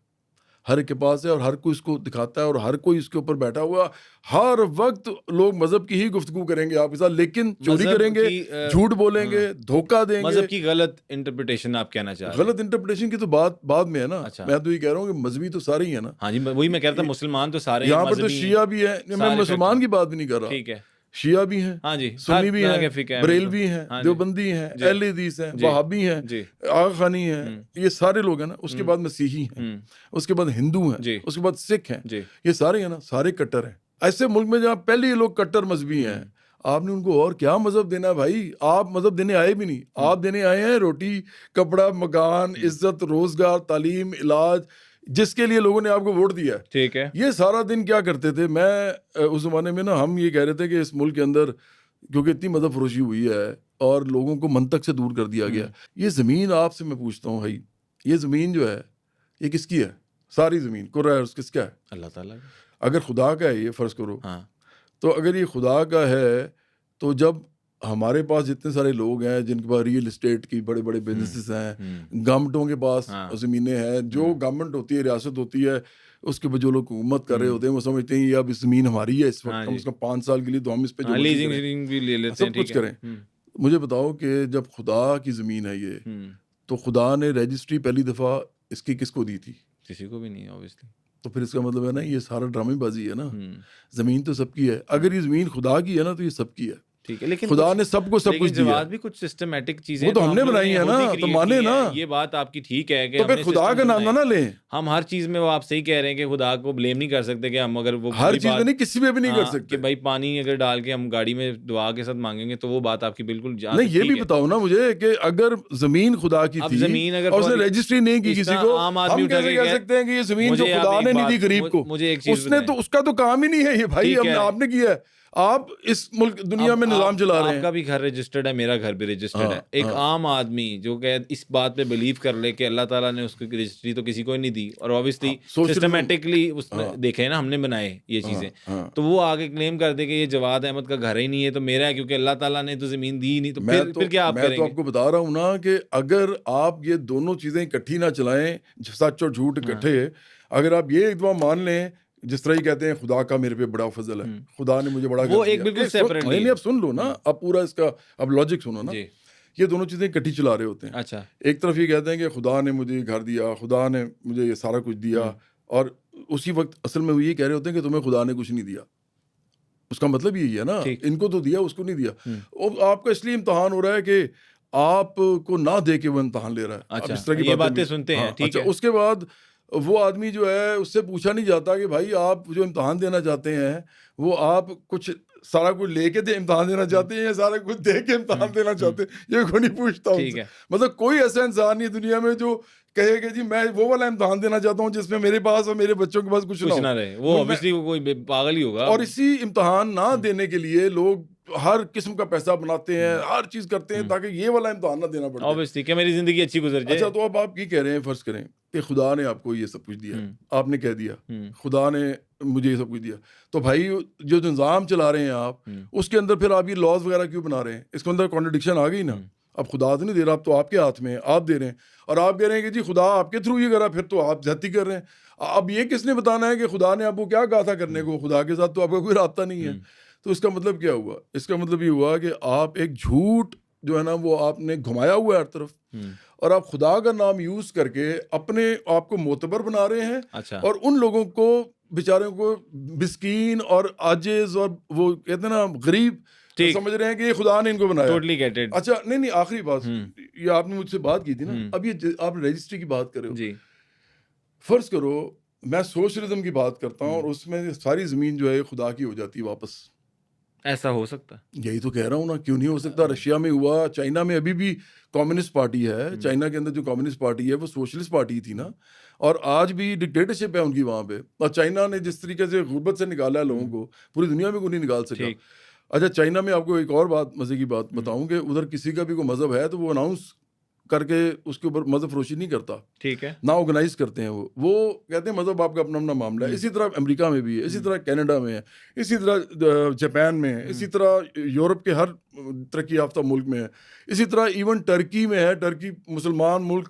ہر ایک کے پاس ہے اور ہر کوئی اس کو دکھاتا ہے اور ہر کوئی اس کے اوپر بیٹھا ہوا. ہر وقت لوگ مذہب کی ہی گفتگو کریں گے آپ کے ساتھ, لیکن چوری کریں گے, جھوٹ بولیں گے, دھوکہ دیں گے. مذہب کی غلط انٹرپریٹیشن آپ کہنا چاہ رہے ہیں؟ غلط انٹرپریٹیشن کی تو بات بعد میں ہے نا. میں تو یہ کہہ رہا ہوں کہ مذہبی تو سارے ہی ہیں نا. ہاں جی, وہی میں کہہ رہا تھا, مسلمان تو سارے یہاں پر تو شیعہ بھی ہیں, میں مسلمان کی بات بھی نہیں کر رہا. ٹھیک ہے, شیعہ بھی ہیں, ہاں جی, سنی بھی ہیں, بریلوی ہیں, دیوبندی ہیں, اہل حدیث ہیں, وہابی ہیں, آغا خانی ہیں, یہ سارے لوگ ہیں نا. اس کے بعد مسیحی ہیں, اس کے بعد ہندو ہیں, اس کے بعد سکھ ہیں, یہ سارے ہیں نا, سارے کٹر ہیں. ایسے ملک میں جہاں پہلے یہ لوگ کٹر مذہبی ہیں, آپ نے ان کو اور کیا مذہب دینا ہے بھائی؟ آپ مذہب دینے آئے بھی نہیں, آپ دینے آئے ہیں روٹی, کپڑا, مکان, عزت, روزگار, تعلیم, علاج, جس کے لیے لوگوں نے آپ کو ووٹ دیا ہے. ٹھیک ہے, یہ سارا دن کیا کرتے تھے؟ میں اس زمانے میں نا, ہم یہ کہہ رہے تھے کہ اس ملک کے اندر کیونکہ اتنی مذہب فروشی ہوئی ہے اور لوگوں کو منطق سے دور کر دیا گیا, یہ زمین آپ سے میں پوچھتا ہوں بھائی, یہ زمین جو ہے یہ کس کی ہے؟ ساری زمین کرہ ارض کس کا ہے؟ اللہ تعالیٰ. اگر خدا کا ہے یہ فرض کرو, تو اگر یہ خدا کا ہے تو جب ہمارے پاس جتنے سارے لوگ ہیں جن کے پاس ریئل اسٹیٹ کی بڑے بڑے بزنسز ہیں, گورنمنٹوں کے پاس زمینیں ہیں, جو گورنمنٹ ہوتی ہے, ریاست ہوتی ہے, اس کے بعد جو لوگ حکومت کر رہے ہوتے ہیں وہ سمجھتے ہیں یہ اب اس زمین ہماری ہے اس وقت, کم از کم 5 سال کے لیے تو ہم اس پہ جو سب کچھ کریں. مجھے بتاؤ کہ جب خدا کی زمین ہے یہ, تو خدا نے رجسٹری پہلی دفعہ اس کی کس کو دی تھی؟ کسی کو بھی نہیں اوبویسلی. تو پھر اس کا مطلب ہے نا یہ سارا ڈرامے بازی ہے نا. زمین تو سب کی ہے, اگر یہ زمین خدا کی ہے نا تو یہ سب کی ہے. لیکن خدا نے سب کو سب کچھ دیا, بھی کچھ سسٹمیٹک چیزیں وہ تو ہم نے بنائی ہیں نا, تو مانے نا. یہ بات آپ کی ٹھیک ہے کہ تو پھر خدا کا نام نہ لیں. ہم ہر چیز میں وہ آپ صحیح کہہ رہے ہیں کہ خدا کو بلیم نہیں کر سکتے, کہ ہم اگر وہ ہر چیز میں نہیں, کسی میں بھی نہیں کر سکتے کہ بھائی پانی اگر ڈال کے ہم گاڑی میں دعا کے ساتھ مانگیں گے تو وہ بات آپ کی بالکل نہیں. یہ بھی بتاؤ نا مجھے کہ اگر زمین خدا کی تھی اور اس نے رجسٹری نہیں کی کسی کو, ہم کیسے کہہ سکتے ہیں کہ یہ زمین جو خدا نے نہیں دی غریب کو؟ اس نے تو, اس کا تو کام ہی نہیں ہے یہ بھائی, آپ نے کیا ہے. آپ اس ملک دنیا میں نظام چلا رہے ہیں. آپ کا بھی گھر رجسٹرڈ ہے, میرا گھر بھی رجسٹرڈ ہے. ایک عام آدمی جو کہ اس بات پہ بلیو کر لے کہ اللہ تعالیٰ نے اس کی رجسٹری تو کسی کو نہیں دی, اور اوبویسلی سسٹمیٹکلی اس نے دیکھے نا, ہم نے بنائے یہ چیزیں, تو وہ آگے کلیم کر دے کہ یہ جواد احمد کا گھر ہی نہیں ہے تو میرا ہے, کیونکہ اللہ تعالیٰ نے تو زمین دی نہیں. تو پھر کیا آپ کریں گے؟ میں تو آپ کو بتا رہا ہوں نا کہ اگر آپ یہ دونوں چیزیں اکٹھی نہ چلائیں, سچ اور جھوٹ اکٹھے, اگر آپ یہ ایک دفعہ مان لیں, جس طرح ہی کہتے ہیں خدا کا میرے پہ بڑا فضل ہے, خدا نے مجھے بڑا وہ ایک بالکل سیپریٹ نہیں. اب سن لو نا, اب پورا اس کا اب لاجک سنو نا. یہ دونوں چیزیں اکٹھی چلا رہے ہوتے ہیں. اچھا, ایک طرف یہ کہتے ہیں کہ خدا نے مجھے گھر دیا, خدا نے مجھے یہ سارا کچھ دیا, اور اسی وقت اصل میں وہ یہ کہہ رہے ہوتے ہیں کہ تمہیں خدا نے کچھ نہیں دیا. اس کا مطلب یہی ہے نا, ان کو تو دیا, اس کو نہیں دیا. آپ کا اس لیے امتحان ہو رہا ہے کہ آپ کو نہ دے کے وہ امتحان لے رہا ہے. اچھا, اس طرح کی باتیں سنتے ہیں. ٹھیک ہے. اس کے بعد وہ آدمی جو ہے اس سے پوچھا نہیں جاتا کہ بھائی آپ جو امتحان دینا چاہتے ہیں وہ آپ کچھ سارا کچھ لے کے امتحان دینا چاہتے ہیں یا سارا کچھ دے کے امتحان دینا چاہتے ہیں, یہ کوئی نہیں پوچھتا. مطلب کوئی ایسا انسان نہیں دنیا میں جو کہے کہ جی میں وہ والا امتحان دینا چاہتا ہوں جس میں میرے پاس اور میرے بچوں کے پاس کچھ نہ رہے. وہ اوبویسلی کوئی پاگل ہی ہوگا. اور اسی امتحان نہ دینے کے لیے لوگ ہر قسم کا پیسہ بناتے ہیں, ہر چیز کرتے ہیں تاکہ یہ والا امتحان نہ دینا پڑے, اوبویسلی کہ میری زندگی اچھی گزر جائے. اچھا, تو اب آپ کی کہہ رہے ہیں, فرض کریں کہ خدا نے آپ کو یہ سب کچھ دیا, آپ نے کہہ دیا خدا نے مجھے یہ سب کچھ دیا, تو بھائی جو نظام چلا رہے ہیں آپ, اس کے اندر پھر آپ یہ لاز وغیرہ کیوں بنا رہے ہیں؟ اس کے اندر کانٹرڈکشن آ گئی نا. اب خدا تو نہیں دے رہا, اب تو آپ کے ہاتھ میں, آپ دے رہے ہیں, اور آپ کہہ رہے ہیں کہ جی خدا آپ کے تھرو یہ کرا, پھر تو آپ زیادتی کر رہے ہیں. اب یہ کس نے بتانا ہے کہ خدا نے آپ کو کیا کہا تھا کرنے کو؟ خدا کے ساتھ تو آپ کا کوئی رابطہ نہیں ہے. تو اس کا مطلب کیا ہوا؟ اس کا مطلب یہ ہوا کہ آپ ایک جھوٹ جو ہے نا وہ آپ نے گھمایا ہوا ہے ہر طرف, اور آپ خدا کا نام یوز کر کے اپنے آپ کو معتبر بنا رہے ہیں. اور ان لوگوں کو بیچاروں کو مسکین اور عاجز اور وہ کہتے ہیں نا غریب سمجھ رہے ہیں کہ یہ خدا نے ان کو بنایا. اچھا نہیں, آخری بات, یہ آپ نے مجھ سے بات کی تھی نا, اب یہ آپ رجسٹری کی بات کر رہے ہو. فرض کرو میں سوشلزم کی بات کرتا ہوں اور اس میں ساری زمین جو ہے خدا کی ہو جاتی ہے واپس. ایسا ہو سکتا ہے؟ یہی تو کہہ رہا ہوں نا, کیوں نہیں ہو سکتا؟ رشیا میں ہوا, چائنا میں ابھی بھی کمیونسٹ پارٹی ہے, چائنا کے اندر جو کمیونسٹ پارٹی ہے وہ سوشلسٹ پارٹی تھی نا, اور آج بھی ڈکٹیٹرشپ ہے ان کی وہاں پہ. اور چائنا نے جس طریقے سے غربت سے نکالا ہے لوگوں کو, پوری دنیا میں کوئی نہیں نکال سکا. اچھا, چائنا میں آپ کو ایک اور بات, مزے کی بات بتاؤں کہ ادھر کسی کا بھی کوئی مذہب ہے تو وہ اناؤنس کر کے اس کے اوپر مذہب فروشی نہیں کرتا. ٹھیک ہے, نہ آرگنائز کرتے ہیں وہ کہتے ہیں مذہب آپ کا اپنا اپنا معاملہ ہے. اسی طرح امریکہ میں بھی ہے, اسی طرح کینیڈا میں ہے, اسی طرح جاپان میں ہے, اسی طرح یورپ کے ہر ترقی یافتہ ملک میں ہے, اسی طرح ایون ٹرکی میں ہے. ٹرکی مسلمان ملک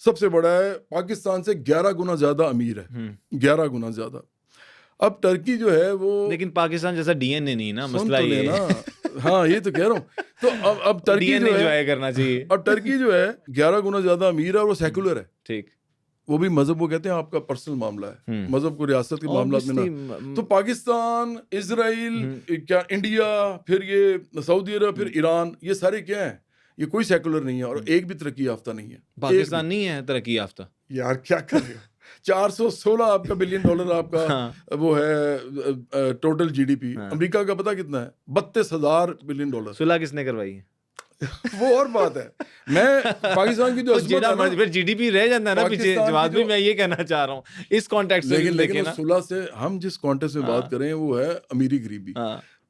سب سے بڑا ہے, پاکستان سے 11 گنا زیادہ امیر ہے, 11 گنا زیادہ. اب ٹرکی جو ہے وہ, لیکن پاکستان جیسا ڈی این اے نہیں نا, مسئلہ یہ نا, ہاں یہ تو کہہ رہا ہوں. تو اب ٹرکی جو ہے کرنا چاہیے, اب ٹرکی جو ہے 11 گنا زیادہ امیر ہے اور وہ سیکولر ہے. ٹھیک, وہ بھی مذہب کو کہتے ہیں آپ کا پرسنل معاملہ ہے, مذہب کو ریاست کے معاملات میں نہ. تو پاکستان, اسرائیل, کیا انڈیا, پھر یہ سعودی عرب, پھر ایران, یہ سارے کیا ہیں, یہ کوئی سیکولر نہیں ہے اور ایک بھی ترقی یافتہ نہیں ہے. پاکستان نہیں ہے ترقی یافتہ یار, کیا کرے گا. 416 آپ کا بلین ڈالر آپ کا وہ ہے ٹوٹل جی ڈی پی. امریکہ کا پتہ کتنا ہے, 32,000 بلین ڈالر. صلح کس نے کروائی ہے وہ اور بات ہے. میں پاکستان کی جو عظمت ہے نا, پھر جی ڈی پی رہ جاتا ہے نا پیچھے. جواد بھی میں یہ کہنا چاہ رہا ہوں اس کانٹیکسٹ سے, لیکن صلح سے ہم جس کانٹیکسٹ میں بات کریں وہ ہے امیری غریبی.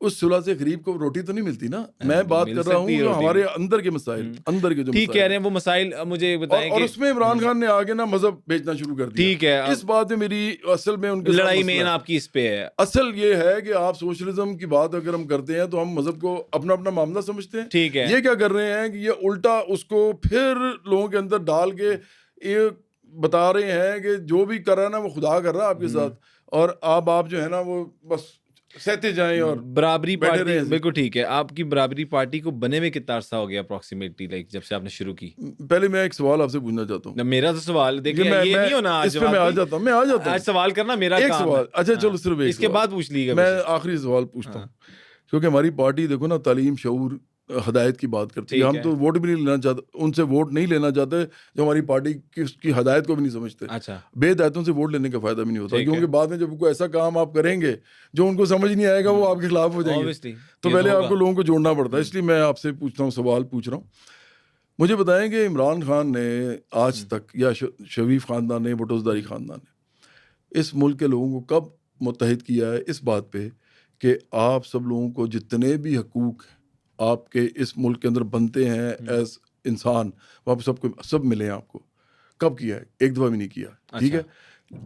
اس صلح سے غریب کو روٹی تو نہیں ملتی نا. میں بات کر رہا ہوں جو ہمارے اندر کے مسائل, اندر کے جو ٹھیک کہہ رہے ہیں وہ مسائل مجھے بتائیں. اور اس میں عمران خان نے آگے نا مذہب بیچنا شروع کر دیا. ٹھیک ہے, اس بات میں میری اصل میں ان کے لڑائی میں آپ کی اس پہ ہے. اصل یہ ہے کہ آپ سوشلزم کی بات اگر ہم کرتے ہیں تو ہم مذہب کو اپنا اپنا معاملہ سمجھتے ہیں. ٹھیک ہے, یہ کیا کر رہے ہیں کہ یہ الٹا اس کو پھر لوگوں کے اندر ڈال کے یہ بتا رہے ہیں کہ جو بھی کر رہا ہے نا وہ خدا کر رہا ہے آپ کے ساتھ, اور آپ جو ہے نا وہ بس سہتے جائیں اور برابری پارٹی. بالکل ٹھیک ہے. آپ کی برابری پارٹی کو بنے میں کتنا عرصہ ہو گیا اپروکسیمیٹلی, لائک جب سے آپ نے شروع کی؟ پہلے میں ایک سوال آپ سے پوچھنا چاہتا ہوں. میرا تو سوال دیکھیں یہ نہیں ہونا, اس پہ میں آ جاتا ہوں آج سوال کرنا میرا ایک کام سوال. اچھا چلو صرف اس کے بعد پوچھ لیجیے گا. میں آخری سوال پوچھتا ہوں, کیونکہ ہماری پارٹی دیکھو نا تعلیم, شعور, ہدایت کی بات کرتی ہے. ہم تو ووٹ بھی نہیں لینا چاہتے, ان سے ووٹ نہیں لینا چاہتے جو ہماری پارٹی کی ہدایت کو بھی نہیں سمجھتے. اچھا, بے ہدایتوں سے ووٹ لینے کا فائدہ بھی نہیں ہوتا, کیونکہ بعد میں جب کوئی ایسا کام آپ کریں گے جو ان کو سمجھ نہیں آئے گا وہ آپ کے خلاف ہو جائیں گے. تو پہلے آپ کو لوگوں کو جوڑنا پڑتا ہے. اس لیے میں آپ سے پوچھتا ہوں, سوال پوچھ رہا ہوں. مجھے بتائیں کہ عمران خان نے آج تک, یا شریف خاندان نے, بٹوزداری خاندان نے اس ملک کے لوگوں کو کب متحد کیا ہے اس بات پہ کہ آپ سب لوگوں کو جتنے بھی حقوق آپ کے اس ملک کے اندر بنتے ہیں ایز انسان, وہ سب کو سب ملے ہیں آپ کو؟ کب کیا ہے؟ ایک دفعہ بھی نہیں کیا. ٹھیک ہے,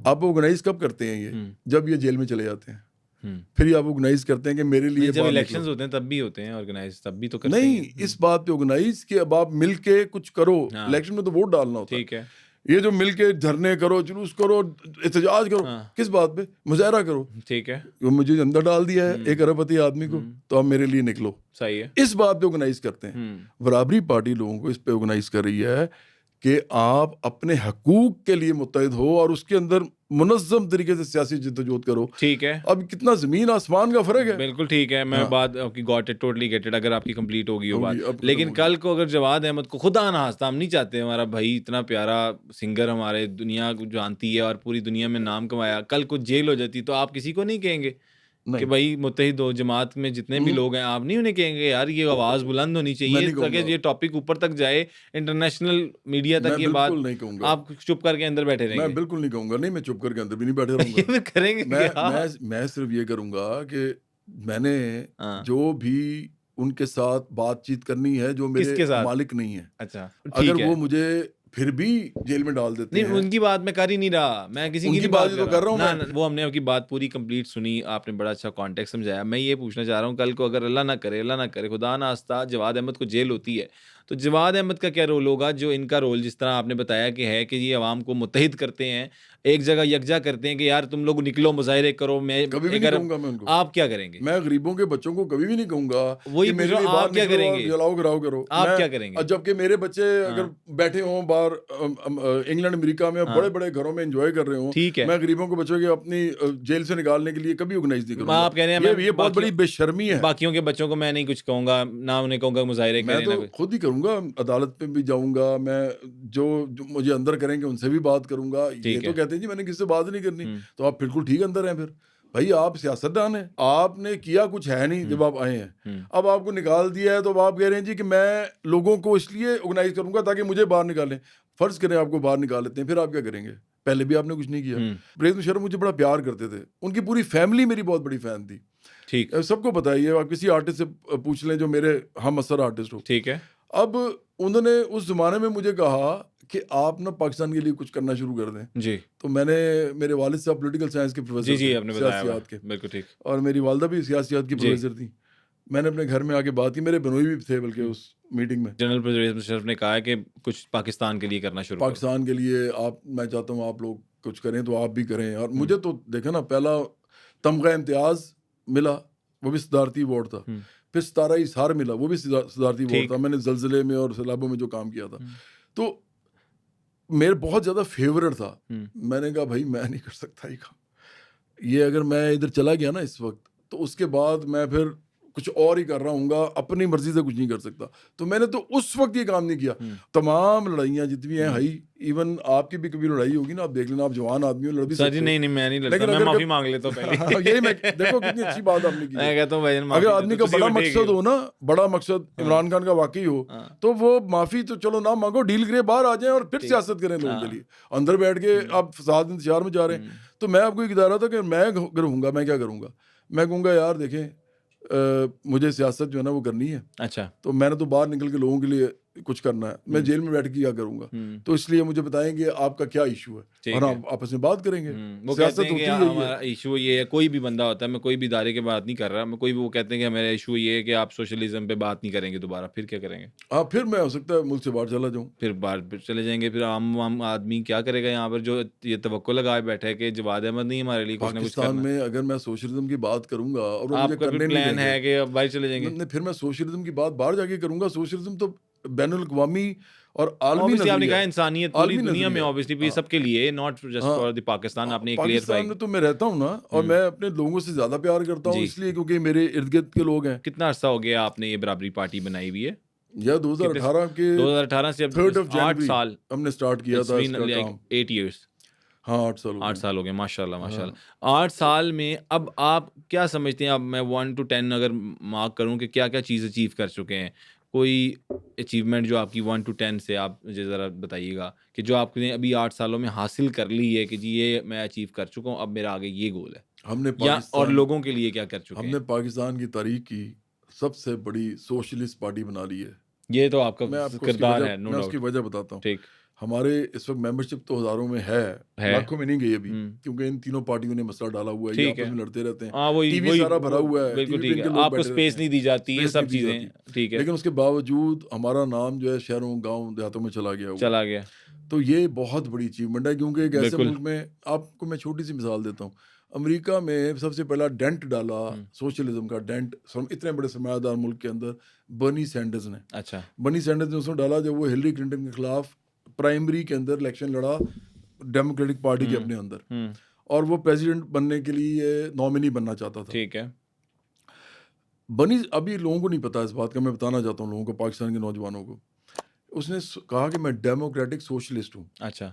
آپ آرگنائز کب کرتے ہیں یہ؟ جب یہ جیل میں چلے جاتے ہیں, پھر یہ آپ آرگنائز کرتے ہیں کہ میرے لیے. جب الیکشنز ہوتے ہیں تب بھی ہوتے ہیں آرگنائز, تب بھی تو کرتے ہیں. نہیں, اس بات پہ آرگنائز کہ اب آپ مل کے کچھ کرو. الیکشن میں تو ووٹ ڈالنا ہوتا ہے. ٹھیک ہے, یہ جو مل کے دھرنے کرو, جلوس کرو, احتجاج کرو, کس بات پہ؟ مظاہرہ کرو. ٹھیک ہے, مجھے اندر ڈال دیا ہے 1 اربپتی آدمی کو, تو آپ میرے لیے نکلو. صحیح ہے, اس بات پہ آرگنائز کرتے ہیں. برابری پارٹی لوگوں کو اس پہ آرگنائز کر رہی ہے کہ آپ اپنے حقوق کے لیے متحد ہو اور اس کے اندر منظم طریقے سے سیاسی جدوجہد کرو. ٹھیک ہے, اب کتنا زمین آسمان کا فرق ہے. بالکل ٹھیک ہے, میں بات آپ کی got it, totally get it, اگر آپ کی کمپلیٹ ہوگی وہ بات. لیکن کل کو اگر جواد احمد کو خدا نخواستہ, ہم نہیں چاہتے ہمارا بھائی اتنا پیارا سنگر ہمارے دنیا کو جانتی ہے اور پوری دنیا میں نام کمایا, کل کو جیل ہو جاتی تو آپ کسی کو نہیں کہیں گے کہ بھائی متحد ہو؟ جماعت میں جتنے بھی لوگ ہیں آپ نہیں انہیں کہیں گے یار یہ آواز بلند ہونی چاہیے تاکہ یہ ٹاپک اوپر تک جائے, انٹرنیشنل میڈیا تک یہ بات, آپ چپ کر کے اندر بیٹھے رہیں گے؟ میں بالکل نہیں کہوں گا. نہیں, میں چپ کر کے اندر بھی نہیں بیٹھے رہوں گا. کریں گے میں صرف یہ کروں گا کہ میں نے جو بھی ان کے ساتھ بات چیت کرنی ہے جو میرے مالک نہیں ہے, اچھا اگر وہ مجھے پھر بھی جیل میں ڈال دیتے ہیں. ان کی بات میں کر ہی نہیں رہا, میں کسی کی بات تو کر رہا ہوں. وہ ہم نے آپ کی بات پوری کمپلیٹ سنی, آپ نے بڑا اچھا کانٹیکٹ سمجھایا. میں یہ پوچھنا چاہ رہا ہوں, کل کو اگر اللہ نہ کرے خدا نہ خواستہ جواد احمد کو جیل ہوتی ہے تو جواد احمد کا کیا رول ہوگا؟ جو ان کا رول جس طرح آپ نے بتایا کہ ہے کہ یہ عوام کو متحد کرتے ہیں, ایک جگہ یکجا کرتے ہیں کہ یار تم لوگ نکلو, مظاہرے کرو. میں کبھی بھی نہیں کہوں گا میں ان کو. آپ کیا کریں گے؟ میں غریبوں کے بچوں کو کبھی بھی نہیں کہوں گا وہی میرے لیے آپ کیا کریں گے, جلاؤ گراؤ کرو. آپ کیا کریں گے؟ جبکہ میرے بچے اگر بیٹھے ہوں باہر انگلینڈ امریکہ میں بڑے بڑے گھروں میں انجوائے کر رہے ہوں, ٹھیک ہے, میں غریبوں کو بچوں کے اپنی جیل سے نکالنے کے لیے کبھی آرگنائز نہیں کروں گا. آپ کہہ رہے ہیں یہ بہت بڑی بے شرمی ہے. باقیوں کے بچوں کو میں نہیں کچھ کہوں گا, نہ انہیں کہوں گا مظاہرے کریں. میں تو خود ہی کروں گا, عدالت پہ بھی جاؤں گا, میں جو مجھے اندر کریں گے ان سے بھی بات کروں گا. یہ تو کہتے ہیں جی میں نے کسی سے بات نہیں کرنی, تو آپ بالکل ٹھیک اندر ہیں. پھر بھائی آپ سیاستدان ہیں, آپ نے کیا کچھ ہے نہیں جب آپ آئے ہیں, اب آپ کو نکال دیا ہے تو اب آپ کہہ رہے ہیں جی کہ میں لوگوں کو اس لیے آرگنائز کروں گا تاکہ مجھے باہر نکالیں. فرض کریں آپ کو باہر نکال لیتے ہیں, پھر آپ کیا کریں گے؟ پہلے بھی آپ نے کچھ نہیں کیا. پریز مشرف مجھے بڑا پیار کرتے تھے, ان کی پوری فیملی میری بہت بڑی فین تھی. ٹھیک, سب کو پتہ ہے یہ, آپ کسی آرٹسٹ سے پوچھ لیں جو میرے ہم اثر آرٹسٹ ہو. ٹھیک ہے, اب انہوں نے اس زمانے میں مجھے کہا کہ آپ نا پاکستان کے لیے کچھ کرنا شروع کر دیں. جی, تو میں نے, میرے والد صاحب پولیٹیکل سائنس کے پروفیسر, جی آپ نے بتایا سیاسیات کے, بالکل ٹھیک, اور میری والدہ بھی سیاسیات کی پروفیسر تھی. میں نے اپنے گھر میں آ کے بات کی, میرے بنوئی بھی تھے بلکہ اس میٹنگ میں. جنرل پرویز مشرف نے کہا ہے کہ کچھ پاکستان کے لیے کرنا شروع کرو. پاکستان کے لیے میں چاہتا ہوں آپ لوگ کچھ کریں تو آپ بھی کریں. اور مجھے تو دیکھا نا, پہلا تمغہ امتیاز ملا, وہ بھی صدارتی ایوارڈ تھا. پھر ستارہ اظہار ملا, وہ بھی صدارتی ایوارڈ تھا. میں نے زلزلے میں اور سیلابوں میں جو کام کیا تھا, تو میرے بہت زیادہ فیورٹ تھا. میں نے کہا بھائی میں نہیں کر سکتا یہ کام, یہ اگر میں ادھر چلا گیا نا اس وقت, تو اس کے بعد میں پھر کچھ اور ہی کر رہا ہوں گا, اپنی مرضی سے کچھ نہیں کر سکتا. تو میں نے تو اس وقت یہ کام نہیں کیا. تمام لڑائیاں جتنی ہیں ہائی, ایون آپ کی بھی کبھی لڑائی ہوگی نا, آپ دیکھ لینا, آپ جوان آدمی ہو, لڑ بھی سکتے. نہیں میں نہیں لڑتا, میں معافی مانگ لیتا ہوں پہلے. یہی میں دیکھو کتنی اچھی بات آپ نے کی. میں کہتا ہوں بھائی اگر آدمی کا بڑا مقصد ہو نا, بڑا مقصد عمران خان کا واقعی ہو, تو وہ معافی تو چلو نہ مانگو, ڈیل کرے, باہر آ جائیں اور پھر سیاست کریں لوگوں کے لیے. اندر بیٹھ کے آپ فساد انتشار میں جا رہے ہیں. تو میں آپ کو یہ بتا رہا تھا کہ میں کروں گا, میں کیا کروں گا, میں کہوں گا یار دیکھیں مجھے سیاست جو ہے نا وہ کرنی ہے. اچھا, تو میں نے تو باہر نکل کے لوگوں کے لیے کچھ کرنا ہے. میں جیل میں بیٹھ کے کیا کروں گا, تو اس لیے مجھے بتائیں گے آپ کا کیا ایشو ہے, اور ہم آپس میں بات کریں گے. وہ کہتے ہیں کہ ہمارا ایشو یہ ہے, کوئی بھی بندہ ہوتا ہے, میں کوئی بھی ادارے کی بات نہیں کر رہا, میں کوئی بھی, وہ کہتے ہیں کہ ہمارا ایشو یہ ہے کہ آپ سوشلزم پہ بات نہیں کریں گے دوبارہ. پھر کیا کریں گے آپ؟ پھر میں ہو سکتا ہے ملک سے باہر چلا جاؤں, پھر باہر چلے جائیں گے. پھر عام آدمی کیا کرے گا یہاں پر, جو یہ توقع لگائے بیٹھے کہ جواد احمد نہیں ہمارے لیے کچھ نہ کچھ کرنا. پاکستان میں اگر میں سوشلزم کی بات کروں گا اور آپ کا بھی پلان ہے کہ اب باہر چلے جائیں گے, پھر میں سوشلزم کی بات باہر جا کے کروں گا. سوشلزم تو بین الاقوامی اور عالمی نظریہ, آپ نے کہا انسانیت پوری دنیا میں obviously سب کے لیے, not just for the Pakistan. آپ نے کلیئر پاکستان میں تو میں رہتا ہوں نا, اور میں اپنے لوگوں سے زیادہ پیار کرتا ہوں, اس لیے کیونکہ میرے ارد گرد کے لوگ ہیں. کتنا عرصہ ہو گیا آپ نے یہ برابری پارٹی بنائی ہوئی ہے؟ یا 2018 کے 2018 سے 8 سال ہم نے سٹارٹ کیا تھا. 8 years. ہاں 8 سال ہو گئے, ماشاء اللہ. 8 سال میں اب آپ کیا سمجھتے ہیں, اب میں 1 to 10 اگر مارک کروں کہ کیا کیا چیز اچیو کر چکے ہیں, کوئی اچیومنٹ جو آپ کی 1 to 10 سے آپ مجھے ذرا بتائیے گا کہ جو آپ نے ابھی 8 سالوں میں حاصل کر لی ہے کہ جی یہ میں اچیو کر چکا ہوں, اب میرا آگے یہ گول ہے. ہم نے اور لوگوں کے لیے کیا کر چکے ہیں. ہم نے پاکستان کی تاریخ کی سب سے بڑی سوشلسٹ پارٹی بنا لی ہے. یہ تو آپ کا کردار ہے. میں اس کی وجہ بتاتا ہوں. ٹھیک, ہمارے اس وقت ممبرشپ تو ہزاروں میں ہے, لاکھوں میں نہیں گئی ابھی, کیونکہ ان تینوں پارٹیوں نے مسئلہ ڈالا ہوا ہے, آپس میں لڑتے رہتے ہیں, ٹی وی سارا بھرا ہوا ہے, بالکل ٹھیک ہے, آپ کو اسپیس نہیں دی جاتی, یہ سب چیزیں ٹھیک ہے. لیکن اس کے باوجود ہمارا نام جو ہے شہروں گاؤں دیہاتوں میں چلا گیا. تو یہ بہت بڑی اچیومنٹ ہے, کیونکہ ایک ایسے ملک میں, آپ کو میں چھوٹی سی مثال دیتا ہوں, امریکہ میں سب سے پہلا ڈینٹ ڈالا سوشلزم کا ڈینٹ اتنے بڑے سرمایہ دار ملک کے اندر برنی سینڈرز نے. اچھا, برنی سینڈرز نے اس نے ڈالا جب وہ ہلری کلنٹن کے خلاف پرائمری کے اندر الیکشن لڑا ڈیموکریٹک پارٹی کے اپنے اندر, اور وہ پریزیڈنٹ بننے کے لیے نامنی بننا چاہتا تھا. ٹھیک ہے, بنی, ابھی لوگوں کو نہیں پتا اس بات کا, میں بتانا چاہتا ہوں لوگوں کو, پاکستان کے نوجوانوں کو. اس نے کہا کہ میں ڈیموکریٹک سوشلسٹ ہوں. اچھا,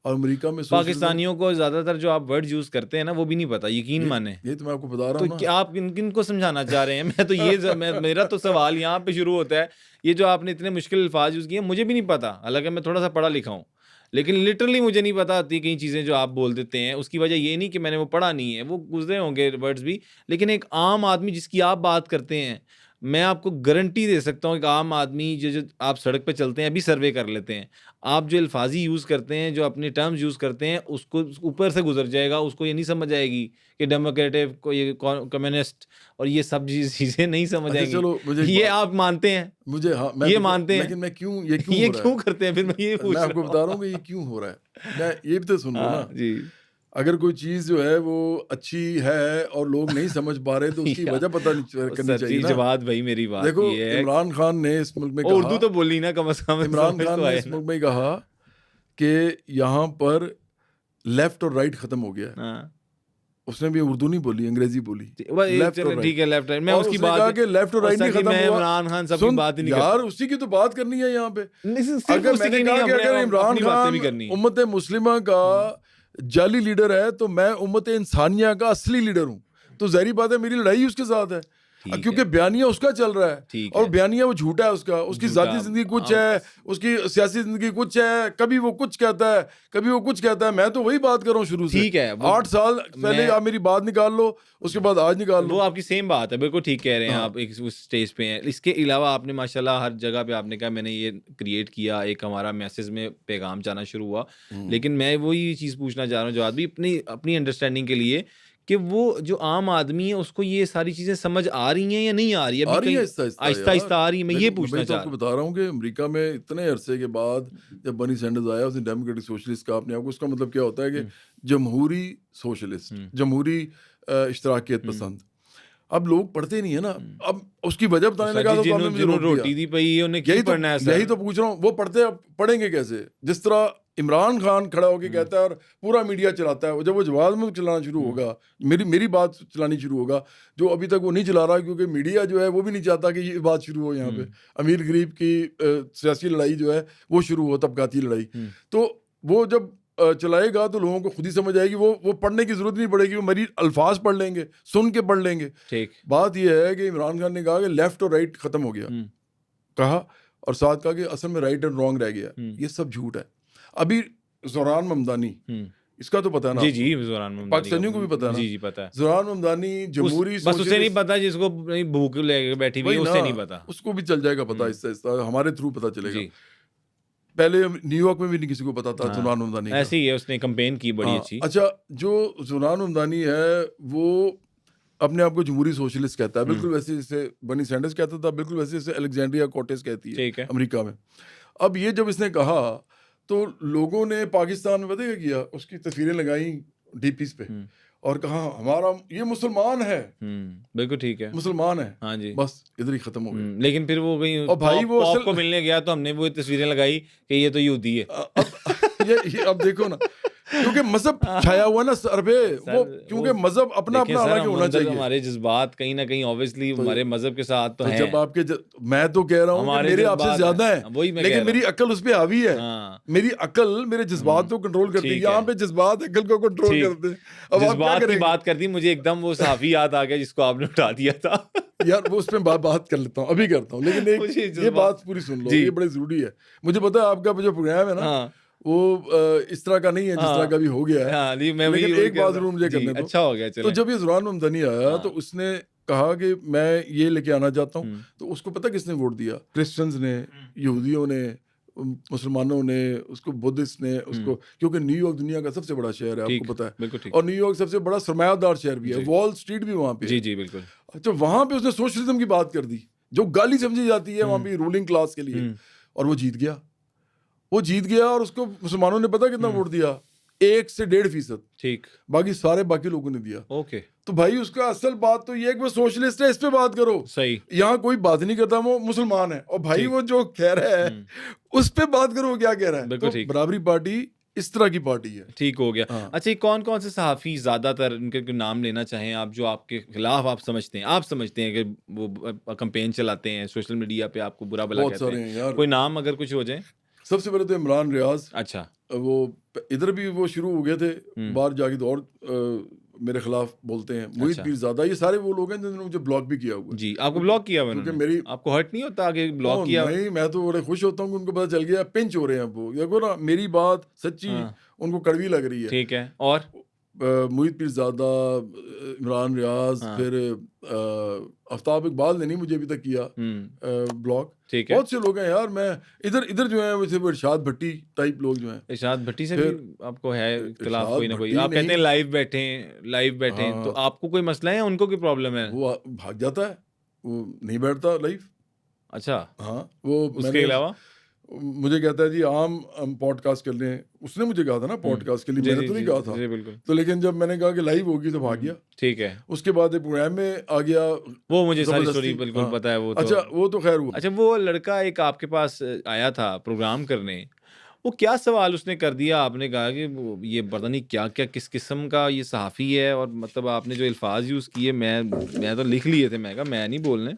اور امریکہ میں پاکستانیوں کو زیادہ تر جو آپ ورڈ یوز کرتے ہیں نا وہ بھی نہیں پتا, یقین مانیں. یہ تو میں آپ کو بتا رہا ہوں. تو کیا آپ کن کو سمجھانا چاہ رہے ہیں؟ میں تو یہ میرا تو سوال یہاں پہ شروع ہوتا ہے, یہ جو آپ نے اتنے مشکل الفاظ یوز کیے ہیں مجھے بھی نہیں پتا, حالانکہ میں تھوڑا سا پڑھا لکھا ہوں, لیکن لٹرلی مجھے نہیں پتا آتی کئی چیزیں جو آپ بول دیتے ہیں. اس کی وجہ یہ نہیں کہ میں نے وہ پڑھا نہیں ہے, وہ گزرے ہوں گے ورڈز بھی, لیکن ایک عام آدمی جس کی آپ بات کرتے ہیں, میں آپ کو گارنٹی دے سکتا ہوں ایک عام آدمی جو آپ سڑک پہ چلتے ہیں, ابھی سروے کر لیتے ہیں, آپ جو الفاظی یوز کرتے ہیں, جو اپنے ٹرمز یوز کرتے ہیں, اس کو اوپر سے گزر جائے گا, اس کو یہ نہیں سمجھ آئے گی کہ ڈیموکریٹو کو یہ کمیونسٹ اور یہ سب چیزیں نہیں سمجھ آئیں گی. یہ آپ مانتے ہیں, مجھے یہ مانتے ہیں, لیکن میں یہ کیوں کرتے ہیں؟ پھر میں یہ پوچھ رہا ہوں, آپ کو بتا رہا ہوں کہ یہ کیوں ہو رہا ہے. میں یہ بھی تو سن رہا ہوں نا. جی, اگر کوئی چیز جو ہے وہ اچھی ہے اور لوگ نہیں سمجھ پا رہے تو اس کی وجہ پتہ کرنی چاہیے نا. جواد بھائی میری بات دیکھو, یہ ہے, عمران خان نے اس ملک میں کہا, اردو تو بولی نا کم از کم, عمران خان نے اس ملک میں کہا کہ یہاں پر لیفٹ اور رائٹ ختم ہو گیا. اس نے بھی اردو نہیں بولی, انگریزی بولی. ٹھیک ہے, لیفٹ رائٹ, میں اس کی بات کہا کہ لیفٹ اور رائٹ نہیں ختم ہوا. عمران خان سب کی بات نہیں یار, اسی کی تو بات کرنی ہے یہاں پہ. اگر میں نے کہا کہ اگر عمران خان امت مسلمہ کا جعلی لیڈر ہے تو میں امت انسانیہ کا اصلی لیڈر ہوں, تو ظاہری بات ہے میری لڑائی اس کے ساتھ ہے, کیونکہ بیانیہ اس کا چل رہا ہے, اور بیانیہ وہ جھوٹا ہے, اس کی ذاتی زندگی کچھ ہے, اس کی سیاسی زندگی کچھ ہے, کبھی وہ کچھ کہتا ہے, کبھی وہ کچھ کہتا ہے. میں تو وہی بات کر رہا ہوں شروع سے. ٹھیک ہے, 8 سال پہلے آپ میری بات نکال لو, اس کے بعد آج نکال لو. وہ آپ کی سیم بات ہے, بالکل ٹھیک کہہ رہے ہیں آپ, ایک اس اسٹیج پہ ہیں. اس کے علاوہ آپ نے ماشاءاللہ ہر جگہ پہ آپ نے کہا میں نے یہ کریٹ کیا, ایک ہمارا میسج میں پیغام جانا شروع ہوا. لیکن میں وہی چیز پوچھنا چاہ رہا ہوں جو آدمی اپنی انڈرسٹینڈنگ کے لیے کہ وہ جو عام آدمی ہے اس کو یہ ساری چیزیں سمجھ آ رہی ہیں یا نہیں آ رہی ہے؟ آ رہی ہے آہستہ آہستہ آ رہی ہے. میں یہ پوچھنا چاہ آپ کو بتا رہا ہوں کہ امریکہ میں اتنے عرصے کے بعد جب برنی سینڈرز آیا اس نے ڈیموکریٹک سوشلسٹ کا اپنے آپ کو, اس کا مطلب کیا ہوتا ہے کہ جمہوری سوشلسٹ, جمہوری اشتراکیت پسند. اب لوگ پڑھتے نہیں ہیں نا, اب اس کی وجہ بتانے لگا تو ہم نے مجھے روک روٹی دی پئی ہے انہیں کی پڑھنا ہے. یہی تو پوچھ رہا ہوں, وہ پڑھیں گے کیسے؟ جس طرح عمران خان کھڑا ہو کے کہتا ہے اور پورا میڈیا چلاتا ہے, جب وہ جواز میں چلانا شروع ہوگا, میری بات چلانی شروع ہوگا, جو ابھی تک وہ نہیں چلا رہا کیونکہ میڈیا جو ہے وہ بھی نہیں چاہتا کہ یہ بات شروع ہو یہاں پہ, امیر غریب کی سیاسی لڑائی جو ہے وہ شروع ہو, طبقاتی لڑائی. تو وہ جب چلائے گا تو لوگوں کو خود ہی سمجھ آئے گی, وہ پڑھنے کی ضرورت نہیں پڑے گی, وہ میری الفاظ پڑھ لیں گے, سن کے پڑھ لیں گے. بات یہ ہے کہ عمران خان نے کہا کہ لیفٹ اور رائٹ ختم ہو گیا, کہا, اور ساتھ کہا کہ اصل میں رائٹ اینڈ رانگ رہ گیا. یہ سب جھوٹ ہے. ابھی زوران ممدانی, اس کا تو پتا ہے نا, جی زوران ممدانی پاکستانیوں کو بھی پتا ہے نا, جی پتا ہے. زوران ممدانی جمہوری, بس اسے نہیں پتا جس کو بھوک لے کے بیٹھی ہوئی اسے نہیں پتا, اس کو بھی چل جائے گا پتا, اس طرح ہمارے تھرو پتا چلے گا. پہلے نیو یارک میں بھی نہیں کسی کو پتا تھا زوران ممدانی, ایسے ہی ہے, اس نے کمپین کی بڑی اچھی. اچھا, جو زوران ممدانی ہے وہ اپنے آپ کو جمہوری سوشلسٹ کہتا ہے, بالکل ویسے جیسے برنی سینڈرز کہتا تھا, بالکل ویسے جیسے الیگزینڈریا کورٹز کہتی ہے امریکہ میں. اب یہ جب اس نے کہا تو لوگوں نے پاکستان میں پتہ کیا کیا, اس کی تصویریں لگائیں ڈی پیز پہ اور کہا ہمارا یہ مسلمان ہے. بالکل ٹھیک ہے, مسلمان ہے. ہاں جی, بس ادھر ہی ختم ہو گیا. لیکن پھر وہ کہیں اور بھائی وہ پاپ کو ملنے گیا تو ہم نے وہ تصویریں لگائی کہ یہ تو یہودی ہے. اب دیکھو نا, کیونکہ مذہب چھایا ہوا نا سر پہ, وہ کیونکہ مذہب اپنا اپنا الگ ہونا چاہیے. ہمارے جذبات کہیں نہ کہیں اوبویسلی ہمارے مذہب کے ساتھ تو ہیں. جب آپ کے میں تو کہہ رہا ہوں میرے آپ سے زیادہ ہیں, لیکن میری عقل اس پہ حاوی ہے. میری عقل میرے جذبات کو کنٹرول کرتی ہے, یہاں پہ جذبات عقل کو کنٹرول کرتے ہیں. اب جذبات کی بات کرتی, مجھے ایک دم وہ صحافی یاد آ گیا جس کو آپ نے اٹھا دیا تھا. یار وہ اس پہ بات کر لیتا ہوں, ابھی کرتا ہوں, لیکن یہ بات پوری سن لو, یہ بڑی ضروری ہے. مجھے پتا ہے آپ کا جو پروگرام ہے نا وہ اس طرح کا نہیں ہے جس طرح کا بھی ہو گیا ہے, لیکن ایک بات ضرور مجھے کرنے دو. اچھا ہو گیا. تو جب یہ زوران ممدانی آیا تو اس نے کہا کہ میں یہ لے کے آنا چاہتا ہوں, تو اس کو پتہ کس نے ووٹ دیا؟ کرسچنز نے, یہودیوں نے, مسلمانوں نے, اس کو بدھسٹ نے, اس کو, کیونکہ نیو یارک دنیا کا سب سے بڑا شہر ہے, آپ کو پتہ ہے, اور نیو یارک سب سے بڑا سرمایہ دار شہر بھی ہے, وال اسٹریٹ بھی وہاں پہ. جی بالکل. اچھا, وہاں پہ اس نے سوشلزم کی بات کر دی جو گالی سمجھی جاتی ہے وہاں پہ رولنگ کلاس کے لیے, اور وہ جیت گیا, اور اس کو مسلمانوں نے پتہ کتنا ووٹ دیا, 1 سے 1.5%. ٹھیک, باقی لوگوں نے دیا. اوکے, تو بھائی اس کا اصل بات تو یہ ہے کہ وہ سوشلسٹ ہے, اس پہ بات کرو. صحیح, یہاں کوئی بات نہیں کرتا, وہ مسلمان ہے, اور بھائی وہ جو کہہ رہا ہے اس پہ بات کرو, وہ کیا کہہ رہا ہے. تو برابری پارٹی اس طرح کی پارٹی ہے. ٹھیک ہو گیا. اچھا, کون کون سے صحافی زیادہ تر ان کے نام لینا چاہیں آپ, جو آپ کے خلاف آپ سمجھتے ہیں کہ وہ کمپین چلاتے ہیں سوشل میڈیا پہ, آپ کو برا بھلا کہتے ہیں؟ کوئی نام اگر کچھ ہو جائے. سب سے پہلے تو عمران ریاض. اچھا, وہ ادھر بھی وہ شروع ہو گئے تھے, باہر جا کے تو اور میرے خلاف بولتے ہیں. محیط پیرزادہ, یہ سارے وہ لوگ ہیں جنہوں نے مجھے بلاک بھی کیا ہوا. جی, آپ کو بلاک کیا ہوا؟ کیونکہ میری, آپ کو ہرٹ نہیں ہوتا کہ بلاک کیا؟ نہیں, میں تو بڑے خوش ہوتا ہوں کہ ان کو پتہ چل گیا, پنچ ہو رہے ہیں وہ. دیکھو نا, میری بات سچی ان کو کڑوی لگ رہی ہے. ٹھیک ہے. اور محیط پیرزادہ, عمران ریاض, پھر آفتاب اقبال نے نہیں مجھے ابھی تک کیا بلاک. بہت سے لوگ ہیں یار. میں ادھر جو ہیں ویسے ارشاد بھٹی ٹائپ لوگ جو ہیں, ارشاد بھٹی سے بھی آپ کو ہے اختلاف کوئی نہ کوئی؟ آپ کہتے ہیں لائیو بیٹھیں, تو آپ کو کوئی مسئلہ ہے, ان کو کوئی پرابلم ہے؟ وہ بھاگ جاتا ہے, وہ نہیں بیٹھتا لائیو. اچھا, ہاں, وہ اس کے علاوہ مجھے کہتا ہے جی ہم پوڈ کاسٹ کر لیں. اس نے مجھے کہا تھا نا پوڈ کاسٹ کے لیے, میں نے تو نہیں کہا تھا. تو لیکن جب میں نے کہا کہ لائیو ہوگی تو بھاگ گیا. ٹھیک ہے. اس کے بعد ایک پروگرام میں آ گیا, وہ مجھے ساری اسٹوری بالکل پتہ ہے. وہ اچھا, وہ تو خیر ہوا. اچھا, وہ لڑکا ایک آپ کے پاس آیا تھا پروگرام کرنے, وہ کیا سوال اس نے کر دیا؟ آپ نے کہا کہ یہ پتہ نہیں کیا کس قسم کا یہ صحافی ہے, اور مطلب آپ نے جو الفاظ یوز کیے میں تو لکھ لیے تھے, میں کہا میں نہیں بولنے.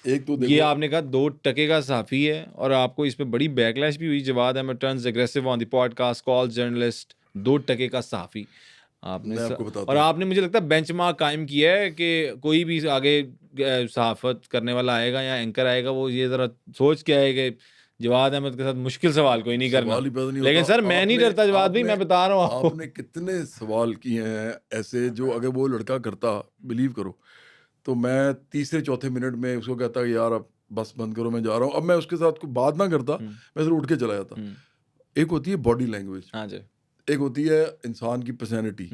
ایک تو یہ آپ نے کہا 2% کا صحافی ہے, اور آپ کو اس پہ بڑی بیک لیش بھی ہوئی. جواد احمد ٹرنز اگریسو آن دی پوڈ کاسٹ کال جرنلسٹ 2% کا صحافی آپ نے, اور آپ نے مجھے لگتا ہے بینچ مارک قائم کیا ہے کہ کوئی بھی آگے صحافت کرنے والا آئے گا یا اینکر آئے گا, وہ یہ ذرا سوچ کے آئے کہ جواد احمد کے ساتھ مشکل سوال کوئی نہیں کرنا. لیکن سر میں نہیں ڈرتا جواد بھائی, میں بتا رہا ہوں آپ نے کتنے سوال کیے ہیں ایسے, جو اگر وہ لڑکا کرتا, بلیو کرو, تو میں 3-4 منٹ میں اس کو کہتا کہ یار اب بس بند کرو, میں جا رہا ہوں. اب میں اس کے ساتھ کوئی بات نہ کرتا, میں ضرور اٹھ کے چلا جاتا. ایک ہوتی ہے باڈی لینگویج, ایک ہوتی ہے انسان کی پرسنالٹی.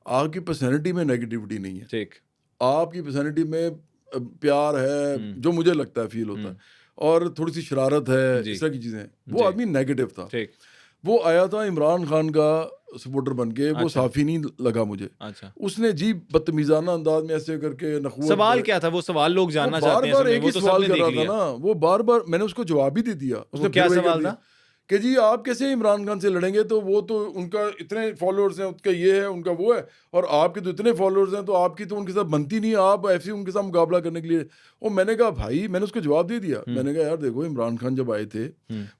آپ کی پرسنالٹی میں نیگیٹیوٹی نہیں ہے, ٹھیک, آپ کی پرسنالٹی میں پیار ہے, جو مجھے لگتا ہے فیل ہوتا ہے, اور تھوڑی سی شرارت ہے, اس طرح کی چیزیں ہیں. وہ آدمی نیگیٹو تھا. ٹھیک, وہ آیا تھا عمران خان کا سپورٹر بن کے, وہ صافی نہیں لگا مجھے. اچھا, اس نے جی بدتمیزانہ انداز میں ایسے کر کے نخوت, سوال کیا تھا وہ سوال لوگ جاننا چاہتے ہیں, بار بار ایک ہی سوال کر رہا تھا نا, وہ بار بار میں نے اس کو جواب ہی دے دیا. اس نے کیا سوال تھا کہ جی آپ کیسے عمران خان سے لڑیں گے, تو وہ تو ان کا اتنے فالوورز ہیں, اس کا یہ ہے, ان کا وہ ہے, اور آپ کے تو اتنے فالوورز ہیں, تو آپ کی تو ان کے ساتھ بنتی نہیں, آپ ایسے ان کے ساتھ مقابلہ کرنے کے لیے. اور میں نے کہا بھائی, میں نے اس کو جواب دے دیا, میں نے کہا یار دیکھو, عمران خان جب آئے تھے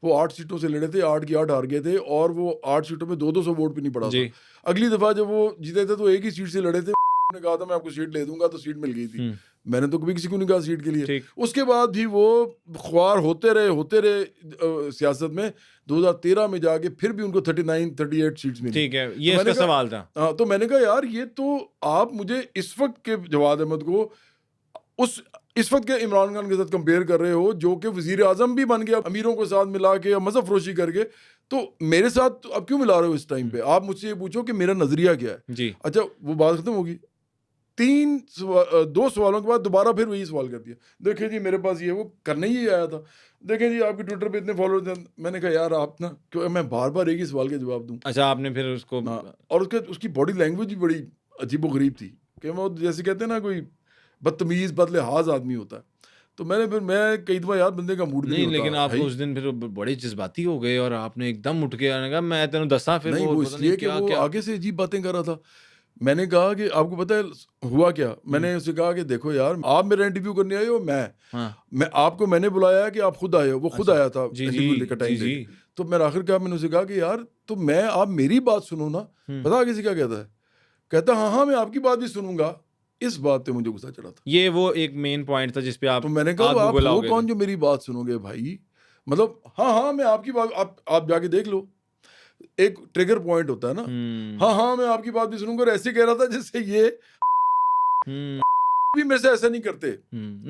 وہ 8 سیٹوں سے لڑے تھے, 8 کی 8 ہار گئے تھے, اور وہ 8 سیٹوں میں 200 ووٹ بھی نہیں پڑا تھا. اگلی دفعہ جب وہ جیتے تھے تو ایک ہی سیٹ سے لڑے تھے, نے کہا تھا میں آپ کو سیٹ لے دوں گا, تو سیٹ مل گئی تھی. میں نے تو کبھی کسی کو نہیں کہا سیٹ کے لیے. اس کے بعد بھی وہ خوار ہوتے رہے سیاست میں. 2013 میں جا کے پھر بھی ان کو 38 سیٹس ملی. ٹھیک ہے, یہ اس کا سوال تھا. ہاں, تو میں نے کہا یار یہ تو آپ مجھے اس وقت کے جواد احمد کو اس وقت کے عمران خان کے ساتھ کمپیئر کر رہے ہو, جو کہ وزیر اعظم بھی بن گیا امیروں کو ساتھ ملا کے, مذہب فروشی کر کے. تو میرے ساتھ اب کیوں ملا رہے ہو اس ٹائم پہ؟ آپ مجھ سے یہ پوچھو کہ میرا نظریہ کیا ہے. جی اچھا, وہ بات ختم ہوگی. 2 سوالوں کے بعد دوبارہ پھر وہی سوال کر دیا. دیکھیں جی میرے پاس یہ, وہ کرنے ہی آیا تھا. دیکھیں جی آپ کے ٹویٹر پہ اتنے فالوورز ہیں. میں نے کہا یار آپ نا, کیوں میں بار بار ایک ہی سوال کے جواب دوں. اچھا, آپ نے پھر اس کو, اور اس کی باڈی لینگویج بھی بڑی عجیب و غریب تھی, کہ وہ جیسے کہتے ہیں نا کوئی بدتمیز بد لحاظ آدمی ہوتا ہے. تو میں نے پھر, میں کئی دفعہ یار بندے کا موڈ نہیں, لیکن آپ اس دن پھر بڑے جذباتی ہو گئے, اور آپ نے ایک دم اٹھ کے کہا میں تینوں دسا. پھر نہیں, وہ اس لیے کہ وہ آگے سے عجیب باتیں کر رہا تھا. میں نے کہا کہ آپ کو پتہ ہے ہوا کیا, میں نے اسے کہا کہ دیکھو یار, آپ میرا انٹرویو کرنے آئے ہو, میں آپ کو میں نے بلایا کہ آپ خود آئے ہو. وہ خود آیا تھا انٹرویو کا ٹائم پہ. تو میں آخر کیا, میں نے اسے کہا کہ یار تو میں, آپ میری بات سنو نا. پتا آگے سے کیا کہتا ہے, کہتا ہاں میں آپ کی بات بھی سنوں گا. اس بات پہ مجھے غصہ چڑھا تھا. یہ وہ ایک مین پوائنٹ تھا جس پہ آپ, تو میں نے کہا آپ وہ کون جو میری بات سنو گے بھائی, مطلب ہاں میں آپ کی بات, آپ جا کے دیکھ لو. ایک ٹریگر پوائنٹ ہوتا ہے نا, ہاں میں آپ کی بات بھی سنوں گا. اور ایسے کہہ رہا تھا جس سے یہ بھی میرے سے ایسا نہیں کرتے.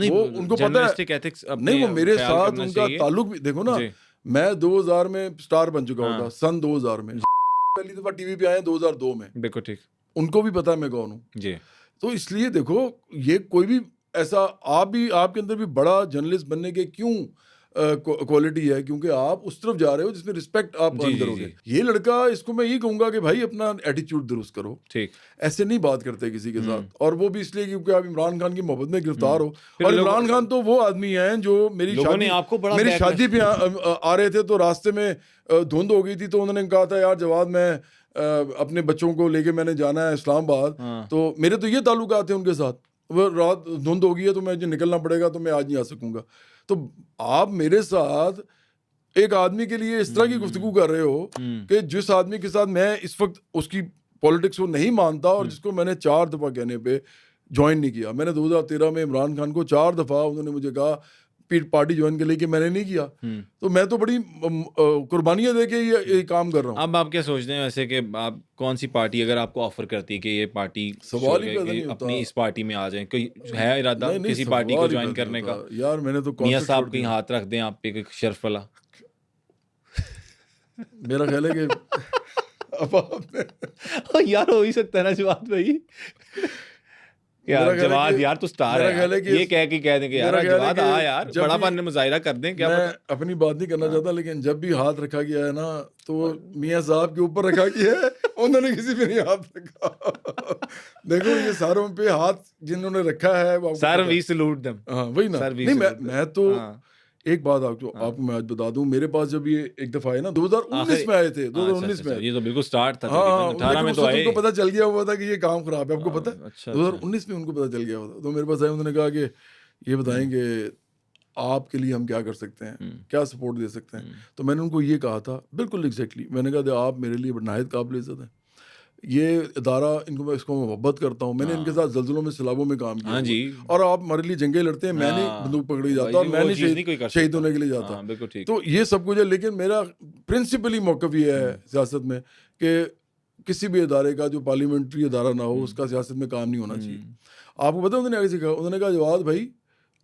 وہ ان کو پتہ ہے نہیں, وہ میرے ساتھ ان کا تعلق بھی دیکھو نا. میں 2000 میں سٹار بن چکا ہوں, سن 2000 میں پہلی دفعہ ٹی وی پہ آئے 2002 میں. بالکل ٹھیک, ان کو بھی پتا ہے میں کون ہوں. جی, تو اس لیے دیکھو, یہ کوئی بھی ایسا, آپ کے اندر بھی بڑا جرنلسٹ بننے کے کیوں کوالٹی ہے, کیونکہ آپ اس طرف جا رہے ہو جس میں رسپیکٹ آپ ارن کرو گے. یہ لڑکا, اس کو میں یہ کہوں گا کہ بھائی اپنا ایٹیچیوڈ درست کرو. ٹھیک, ایسے نہیں بات کرتے کسی کے ساتھ. اور وہ بھی اس لیے کیونکہ آپ عمران خان کی محبت میں گرفتار ہو. اور عمران خان تو وہ آدمی ہیں جو میری شادی پہ آ رہے تھے, تو راستے میں دھند ہو گئی تھی, تو انہوں نے کہا تھا یار جواد میں اپنے بچوں کو لے کے میں نے جانا ہے اسلام آباد, تو میرے تو یہ تعلقات ہیں ان کے ساتھ. وہ رات دھند ہو گئی ہے تو مجھے نکلنا پڑے گا, تو میں آج نہیں آ سکوں گا. تو آپ میرے ساتھ ایک آدمی کے لیے اس طرح کی گفتگو کر رہے ہو کہ جس آدمی کے ساتھ میں اس وقت اس کی پولیٹکس کو نہیں مانتا, اور جس کو میں نے 4 دفعہ کہنے پہ جوائن نہیں کیا. میں نے 2013 میں عمران خان کو 4 دفعہ انہوں نے مجھے کہا پارٹی جوائن کے لیے, کہ میں نے نہیں کیا. تو میں تو بڑی قربانیاں دے کے یہ کام کر رہا ہوں. اب آپ کیا سوچتے ہیں ویسے کہ آپ کون سی پارٹی اگر آپ کو آفر کرتی ہے کہ یہ پارٹی, سوال ہی پیدا نہیں ہوتا اپنی اس پارٹی میں آ جائیں, کوئی ہے ارادہ کسی پارٹی کو جوائن کرنے کا؟ یار میں نے تو میاں صاحب کہیں ہاتھ رکھ دیں آپ پہ کوئی شرف والا. میرا خیال ہے کہ یار ہو ہی سکتا ہے نا جواد بھائی, جواد یار تو سٹار ہے, یہ کہہ کے کہہ دیں کہ یار جواد آ یار بڑا پن مظاہرہ کر دیں. کیا میں اپنی بات نہیں کرنا چاہتا, لیکن جب بھی ہاتھ رکھا گیا ہے نا, تو میاں صاحب کے اوپر رکھا گیا ہے, انہوں نے کسی پہ نہیں ہاتھ رکھا. دیکھو یہ ساروں پہ ہاتھ جنہوں نے رکھا ہے, سر وی سلوٹ دم. ہاں وہی نا. نہیں میں تو ایک بات آپ کو میں آج بتا دوں, میرے پاس جب یہ ایک دفعہ آئے نا 2019 میں آئے تھے, 2019 میں, یہ تو بالکل سٹارٹ تھا. ہاں 18 میں تو آئے, ان کو پتہ چل گیا ہوا تھا کہ یہ کام خراب ہے. آپ کو پتہ ہے 2019 میں ان کو پتہ چل گیا ہوا تھا. تو میرے پاس آئے, انہوں نے کہا کہ یہ بتائیں کہ آپ کے لیے ہم کیا کر سکتے ہیں, کیا سپورٹ دے سکتے ہیں. تو میں نے ان کو یہ کہا تھا بالکل ایگزیکٹلی, میں نے کہا آپ میرے لیے نہایت قابل عزت ہیں. یہ ادارہ ان کو میں اس کو محبت کرتا ہوں. میں نے ان کے ساتھ زلزلوں میں سیلابوں میں کام کیا, اور آپ ہمارے لیے جنگیں لڑتے ہیں, میں نے بندوق پکڑی جاتا, اور میں نے شہید ہونے کے لیے جاتا. تو یہ سب کچھ ہے, لیکن میرا پرنسپلی موقف یہ ہے سیاست میں کہ کسی بھی ادارے کا جو پارلیمنٹری ادارہ نہ ہو, اس کا سیاست میں کام نہیں ہونا چاہیے. آپ کو پتہ ہے انہوں نے آگے سے کہا, انہوں نے کہا جواد بھائی,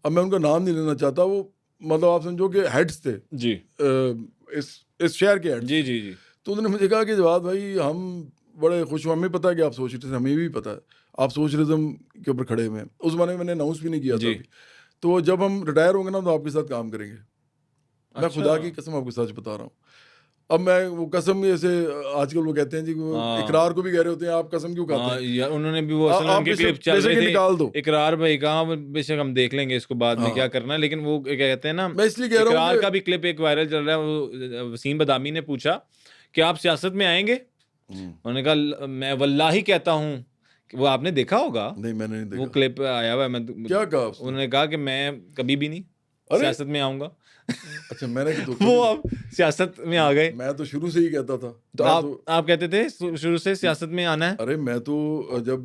اب میں ان کا نام نہیں لینا چاہتا, وہ مطلب آپ سمجھو کہ ہیڈس تھے جی, اس شہر کے ہیڈ. جی جی جی. تو انہوں نے مجھے کہا کہ جواد بھائی ہم بڑے خوش ہوں, ہمیں پتہ ہے کہ آپ سوشلزم, ہمیں بھی پتہ ہے آپ سوشلزم کے اوپر کھڑے ہوئے ہیں. اس زمانے میں نے اناؤنس بھی نہیں کیا تھا ابھی. تو جب ہم ریٹائر ہوں گے نا تو آپ کے ساتھ کام کریں گے. میں خدا کی قسم آپ کو سچ بتا رہا ہوں. اب میں وہ قسم جیسے آج کل وہ کہتے ہیں جی اقرار کو بھی کہہ رہے ہوتے ہیں, آپ قسم کیوں کھاتے ہیں یار انہوں نے بھی وہ اصل ان کے کلپ چل رہے تھے نکال دو. اقرار بھائی کہاں, بے شک ہم دیکھ لیں گے اس کو بعد میں کیا کرنا ہے, لیکن وہ کیا کہتے ہیں نا, میں اس لیے کہہ رہا ہوں اقرار کا بھی کلپ ایک وائرل چل رہا ہے. وسیم بدامی نے پوچھا کہ آپ سیاست میں آئیں گے, انہوں نے کہا میں واللہ کہتا ہوں. وہ آپ نے دیکھا ہوگا, نہیں میں نے نہیں دیکھا. وہ کلپ آیا ہوا ہے. کیا کہا انہوں نے کہا کہ میں کبھی بھی نہیں سیاست میں آؤں گا. اچھا میں نے وہ اب سیاست میں آ گئے. میں تو شروع سے ہی کہتا تھا. تو آپ کہتے تھے شروع سے سیاست میں آنا ہے. ارے میں تو جب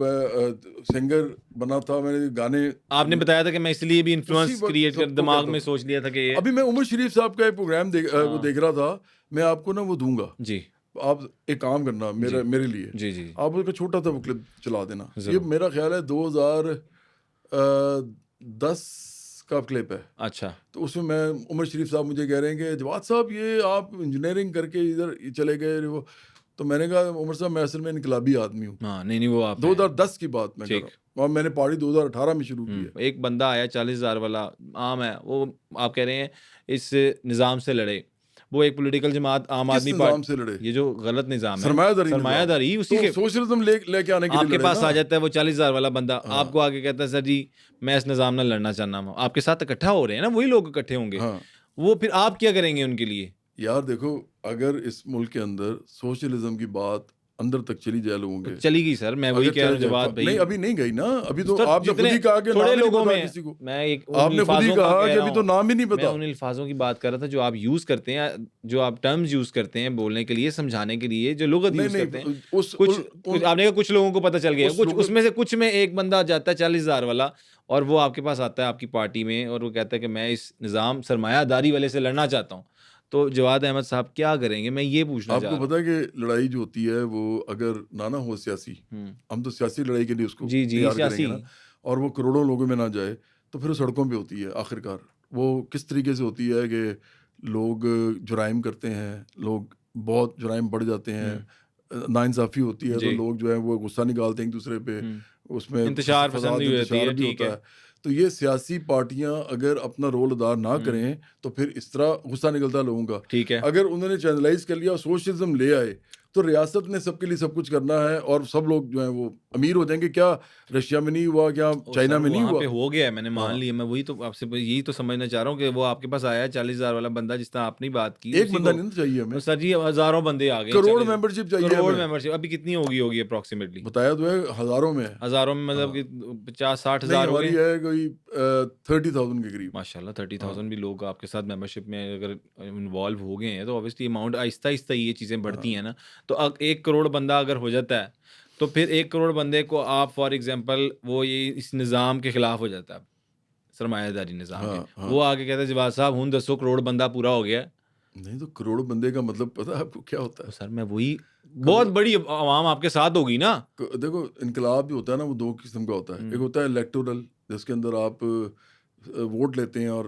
سنگر بنا تھا, میں نے گانے, آپ نے بتایا تھا کہ میں اس لیے بھی انفلوئنس کریٹ کر دماغ میں سوچ لیا تھا کہ ابھی میں عمر شریف صاحب کا ایک پروگرام دیکھ رہا تھا, میں آپ کو نا وہ دوں گا. جی آپ ایک کام کرنا میرے لیے, جی جی آپ اس کا چھوٹا سا وہ کلپ چلا دینا. یہ میرا خیال ہے 2010 کا کلپ ہے. اچھا. تو اس میں عمر شریف صاحب مجھے کہہ رہے ہیں کہ جواد صاحب یہ آپ انجینئرنگ کر کے ادھر چلے گئے. وہ تو میں نے کہا عمر صاحب میں اصل میں انقلابی آدمی ہوں. ہاں نہیں وہ آپ 2010 کی بات میں کر رہا ہوں, اور میں نے پارٹی 2018 میں شروع کی ہے. ایک بندہ آیا 40,000 والا عام ہے, وہ آپ کہہ رہے ہیں اس نظام سے لڑے. وہ ایک پولیٹیکل جماعت عام آدمی پارٹی سے لڑے, یہ جو غلط نظام ہے سرمایہ داری اسی کے سوشلزم لے کے آنے کے لیے آپ کے پاس آ جاتا ہے وہ 40,000 والا بندہ, آپ کو آگے کہتا ہے سر جی میں اس نظام نہ لڑنا چاہنا ہوں. آپ کے ساتھ اکٹھا ہو رہے ہیں نا, وہی لوگ اکٹھے ہوں گے, وہ پھر آپ کیا کریں گے ان کے لیے. یار دیکھو اگر اس ملک کے اندر سوشلزم کی بات اندر تک چلی جائے لوگوں کے, چلی گئی سر, میں وہی کہہ رہا ہوں جواد بھائی. نہیں ابھی نہیں گئی نا, ابھی تو آپ نے خود ہی کہا کہ تھوڑے لوگوں میں کسی کو, میں ایک آپ نے خود ہی کہا کہ ابھی تو نام ہی نہیں پتا. میں ان الفاظوں کی بات کر رہا تھا جو آپ یوز کرتے ہیں, جو آپ ٹرمز یوز کرتے ہیں بولنے کے لیے, سمجھانے کے لیے, جو لغت یوز کرتے ہیں. کچھ آپ نے کہا کچھ لوگوں کو پتہ چل گیا, اس میں سے کچھ میں ایک بندہ جاتا ہے 40,000 والا, اور وہ آپ کے پاس آتا ہے آپ کی پارٹی میں, اور وہ کہتا ہے کہ میں اس نظام سرمایہ داری والے سے لڑنا چاہتا ہوں. تو جواد احمد صاحب کیا کریں گے, میں یہ پوچھنا چاہ رہا ہوں. آپ کو پتا ہے کہ لڑائی جو ہوتی ہے وہ اگر نہ ہو سیاسی, ہم تو سیاسی لڑائی کے لیے اس کو تیار کریں گے نا, اور وہ کروڑوں لوگوں میں نہ جائے, تو پھر وہ سڑکوں پہ ہوتی ہے. آخرکار وہ کس طریقے سے ہوتی ہے کہ لوگ جرائم کرتے ہیں, لوگ بہت جرائم بڑھ جاتے ہیں, ناانصافی ہوتی ہے, تو لوگ جو ہے وہ غصہ نکالتے ہیں ایک دوسرے پہ, اس میں انتشار پسندی بھی ہوتا ہے. تو یہ سیاسی پارٹیاں اگر اپنا رول ادا نہ کریں تو پھر اس طرح غصہ نکلتا ہے لوگوں کا. ٹھیک ہے, اگر انہوں نے چینلائز کر لیا, سوشلزم لے آئے, تو ریاست نے سب کے لیے سب کچھ کرنا ہے, اور سب لوگ جو ہیں وہ امیر ہو جائیں گے. کیا رشیا میں نہیں ہوا, کیا چائنا میں نہیں ہوا, ہو گیا ہے, میں نے مان لیا. میں وہی تو آپ سے یہی تو سمجھنا چاہ رہا ہوں کہ وہ آپ کے پاس آیا ہے 40,000 والا بندہ, جس طرح آپ نے بات کی. ایک بندہ نہیں چاہیے ہمیں سر جی, ہزاروں بندے آ گئے, کروڑ ممبرشپ چاہیے, کروڑ ممبرشپ. ابھی کتنی ہوگی اپروکسیمیٹلی بتایا تو ہے, ہزاروں میں مطلب کہ 50-60 ہزار ہو گئے ہے, کوئی 30,000 کے قریب. ماشاء اللہ 30,000 بھی لوگ آپ کے ساتھ ممبرشپ میں اگر انوالو ہو گئے ہیں, تو اوبیسلی اماؤنٹ آہستہ آہستہ یہ چیزیں بڑھتی ہیں نا. تو 1 کروڑ بندہ اگر ہو جاتا ہے, تو پھر 1 کروڑ بندے کو آپ فار ایگزامپل وہ یہ اس نظام کے خلاف ہو جاتا ہے, سرمایہ داری نظام کے, وہ آگے کہتا ہے جواد صاحب ہوں 200 کروڑ بندہ پورا ہو گیا. نہیں تو کروڑ بندے کا مطلب پتہ ہے آپ کو کیا ہوتا ہے سر؟ میں وہی بہت بڑی عوام آپ کے ساتھ ہوگی نا. دیکھو انقلاب جو ہوتا ہے نا وہ 2 قسم کا ہوتا ہے. ایک ہوتا ہے الیکٹورل, جس کے اندر آپ ووٹ لیتے ہیں اور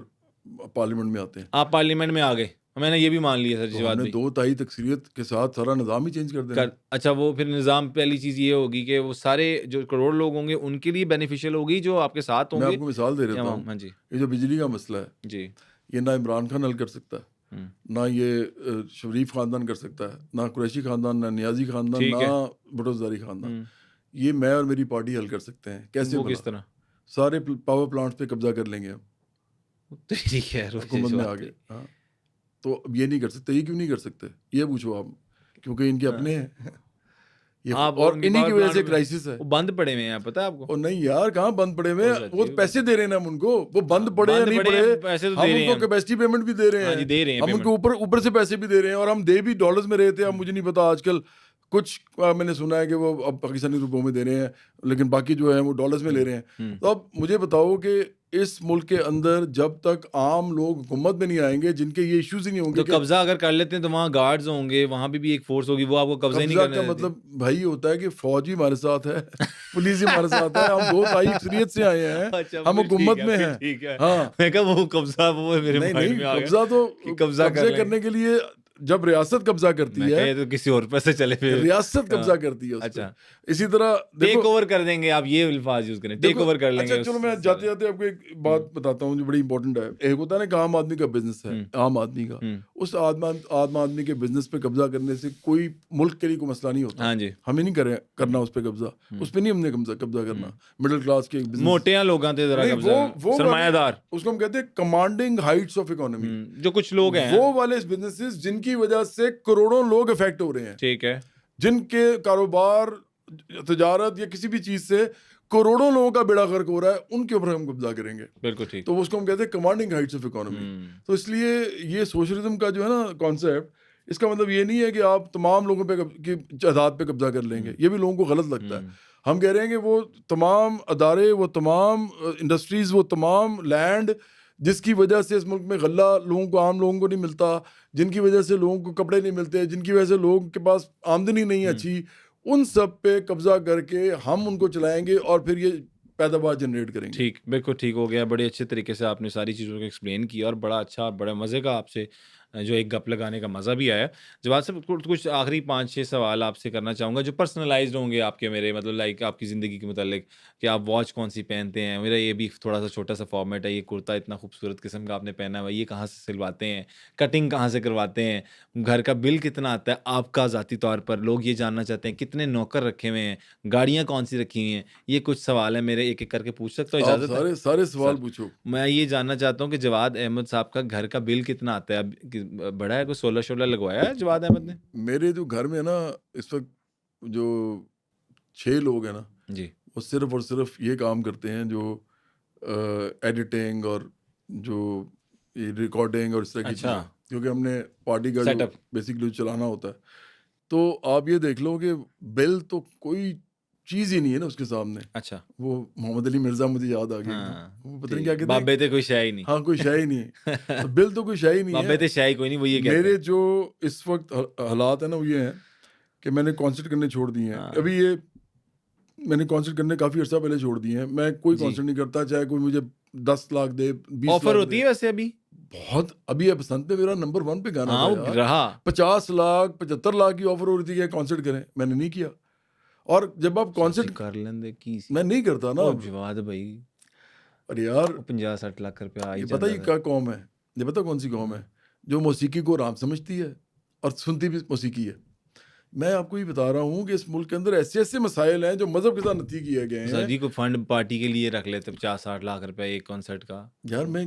پارلیمنٹ میں آتے ہیں. آپ پارلیمنٹ میں آ گئے, میں نے یہ بھی مان لیا سر جی, بات 2/3 اکثریت کے ساتھ سارا نظام ہی چینج کر دیں. اچھا, وہ پھر نظام پہلی چیز یہ ہوگی کہ وہ سارے جو کروڑ لوگ ہوں گے ان کے لیے بینیفیشیل ہوگی جو آپ کے ساتھ ہوں گے. میں آپ کو مثال دے رہا ہوں. ہاں جی, یہ جو بجلی کا مسئلہ ہے جی, یہ نہ عمران خان حل کر سکتا ہے, نہ یہ شریف خاندان کر سکتا ہے, نہ قریشی خاندان, نہ نیازی خاندان, نہ بھٹو زرداری خاندان. یہ میں اور میری پارٹی حل کر سکتے ہیں. کیسے, کس طرح؟ سارے پاور پلانٹس پہ قبضہ کر لیں گے ہم, حکومت میں آگے. ہاں, تو اب یہ نہیں کر سکتے. یہ کیوں نہیں کر سکتے یہ پوچھو آپ, کیونکہ ان کے اپنے ہیں, اور انہی کی وجہ سے کرائسس ہے. بند پڑے ہوئے ہیں, پتہ ہے آپ کو؟ نہیں یار, کہاں بند پڑے ہوئے ہیں, وہ پیسے دے رہے ہیں ہم ان کو. وہ بند پڑے یا نہیں پڑے, ہم ان کو کیپیسٹی پیمنٹ بھی دے رہے ہیں, ہم ان کو اوپر سے پیسے بھی دے رہے ہیں, اور ہم دے بھی ڈالرز میں رہے تھے. اب مجھے نہیں پتا آج کل کچھ میں نے سنا ہے کہ وہ اب پاکستانی روپوں میں دے رہے ہیں, لیکن باقی جو ہے وہ ڈالرز میں لے رہے ہیں. تو اب مجھے بتاؤ کہ اس ملک کے اندر جب تک عام لوگ حکومت میں نہیں آئیں گے, جن کے یہ ایشوز ہی نہیں ہوں گے, تو قبضہ اگر کر لیتے ہیں تو وہاں گارڈز ہوں گے, وہاں بھی ایک فورس ہوگی, وہ آپ کو قبضہ نہیں کرنے کا مطلب بھائی ہوتا ہے کہ فوج بھی ہمارے ساتھ ہے, پولیس بھی ہمارے ساتھ ہے, ہم 2/3 اکثریت سے آئے ہیں, ہم حکومت میں ہیں. ہاں, میں کہا وہ قبضہ, وہ میرے نہیں, قبضہ تو قبضے کرنے کے لیے جب ریاست قبضہ کرتی ہے تو کسی اور پر سے چلے پھر ریاست قبضہ کرتی ہے اس پہ. اچھا اسی طرح ٹیک اوور کر دیں گے آپ, یہ الفاظ یوز کریں, ٹیک اوور کر لیں گے. اچھا چلو میں جاتے جاتے آپ کو ایک بات بتاتا ہوں جو بڑی امپورٹنٹ ہے. ایک ہوتا ہے نا کہ عام آدمی کا بزنس ہے, عام آدمی کا, اس عام آدمی کے بزنس پہ قبضہ کرنے سے کوئی ملک کے لیے کوئی مسئلہ نہیں ہوتا. ہاں جی, ہمیں نہیں کرنا اس پہ قبضہ, اس پہ نہیں ہم نے قبضہ کرنا. مڈل کلاس کے موٹیاں لوگاں تے ذرا قبضہ, سرمایہ دار, اس کو ہم کہتے ہیں کمانڈنگ ہائٹس آف اکانومی, جو کچھ لوگ ہیں وہ والے بزنسز جن کی وجہ سے کروڑوں لوگ افیکٹ ہو رہے ہیں. ٹھیک ہے, جن کے کاروبار, تجارت یا کسی بھی چیز سے کروڑوں لوگوں کا بیڑا غرق ہو رہا ہے, ان کے اوپر ہم قبضہ کریں گے. بالکل ٹھیک. تو اس کو ہم کہتے ہیں کمانڈنگ ہائٹس آف اکانومی. تو اس لیے یہ سوشلزم کا جو ہے نا کانسیپٹ, اس کا مطلب یہ نہیں ہے کہ آپ تمام لوگوں پہ کی تعداد پہ قبضہ کر لیں گے. یہ بھی لوگوں کو غلط لگتا ہے. ہم کہہ رہے ہیں کہ وہ تمام ادارے, وہ تمام انڈسٹریز, وہ تمام لینڈ جس کی وجہ سے اس ملک میں غلہ لوگوں کو, عام لوگوں کو نہیں ملتا, جن کی وجہ سے لوگوں کو کپڑے نہیں ملتے, جن کی وجہ سے لوگوں کے پاس آمدنی نہیں ہے اچھی, ان سب پہ قبضہ کر کے ہم ان کو چلائیں گے اور پھر یہ پیداوار جنریٹ کریں گے. ٹھیک, بالکل ٹھیک ہو گیا. بڑے اچھے طریقے سے آپ نے ساری چیزوں کو ایکسپلین کیا, اور بڑا اچھا, بڑا مزے کا آپ سے جو ایک گپ لگانے کا مزہ بھی آیا. جواد صاحب کچھ آخری 5-6 سوال آپ سے کرنا چاہوں گا جو پرسنلائزڈ ہوں گے آپ کے, میرے مطلب لائک آپ کی زندگی کے متعلق, کہ آپ واچ کون سی پہنتے ہیں. میرا یہ بھی تھوڑا سا چھوٹا سا فارمیٹ ہے, یہ کرتا اتنا خوبصورت قسم کا آپ نے پہنا ہوا, یہ کہاں سے سلواتے ہیں, کٹنگ کہاں سے کرواتے ہیں, گھر کا بل کتنا آتا ہے آپ کا ذاتی طور پر, لوگ یہ جاننا چاہتے ہیں کتنے نوکر رکھے ہوئے ہیں, گاڑیاں کون سی رکھی ہوئی ہیں. یہ کچھ سوال ہے میرے, ایک ایک کر کے پوچھ سکتا ہوں, اجازت ہے؟ سارے سوال پوچھو. میں یہ جاننا چاہتا ہوں کہ جواد احمد صاحب کا گھر کا بل کتنا آتا ہے, اب بڑا ہے, کوئی سولر لگوایا ہے جواد احمد نے؟ میرے جو گھر میں نا اس وقت جو 6 لوگ ہیں نا جی, وہ صرف اور صرف یہ کام کرتے ہیں جو ایڈیٹنگ اور جو ریکارڈنگ اور اس طرح کی چیزیں, کیونکہ ہم نے پارٹی کا جو بیسکلی چلانا ہوتا ہے. تو آپ یہ دیکھ لو کہ بل تو کوئی چیز ہی نہیں ہے نا اس کے سامنے. اچھا, وہ محمد علی مرزا مجھے یاد آ گیا, وہ پتہ نہیں کیا کہتے ہیں, بابے تے کوئی شے ہی نہیں. ہاں کوئی شے ہی نہیں, تو بل تو کوئی شے ہی نہیں ہے. بابے تے شے کوئی نہیں, وہ یہ کہتے ہیں. میرے جو اس وقت حالات ہیں نا وہ یہ ہیں کہ میں نے کانسرٹ کرنے چھوڑ دیے ہیں. ابھی یہ میں نے کانسرٹ کرنے کافی عرصہ پہلے چھوڑ دیے ہیں. میں کوئی کانسرٹ نہیں کرتا, چاہے کوئی مجھے 10 لاکھ دے, 20 لاکھ آفر ہوتی ہے ویسے ابھی بہت. ابھی بسنت میں میرا نمبر 1 پہ گانا رہا, 50 لاکھ 75 لاکھ کی آفر ہو رہی تھی کہ کانسرٹ کریں, میں نے نہیں کیا. اور جب آپ کانسرٹ کر لیندے کی میں نہیں کرتا نا جواد بھائی, ارے یار 50-60 لاکھ روپے آ ہی یہ پتہ ہی کیا قوم ہے, یہ پتہ کون سی قوم ہے جو موسیقی کو رام سمجھتی ہے اور سنتی بھی موسیقی ہے. میں آپ کو یہ بتا رہا ہوں کہ اس ملک کے اندر ایسے مسائل ہیں جو مذہب کے ساتھ نتی کیے گئے ہیں. جی کو فنڈ پارٹی کے لیے رکھ لیتے 50-60 لاکھ روپے ایک کانسرٹ کا. یار میں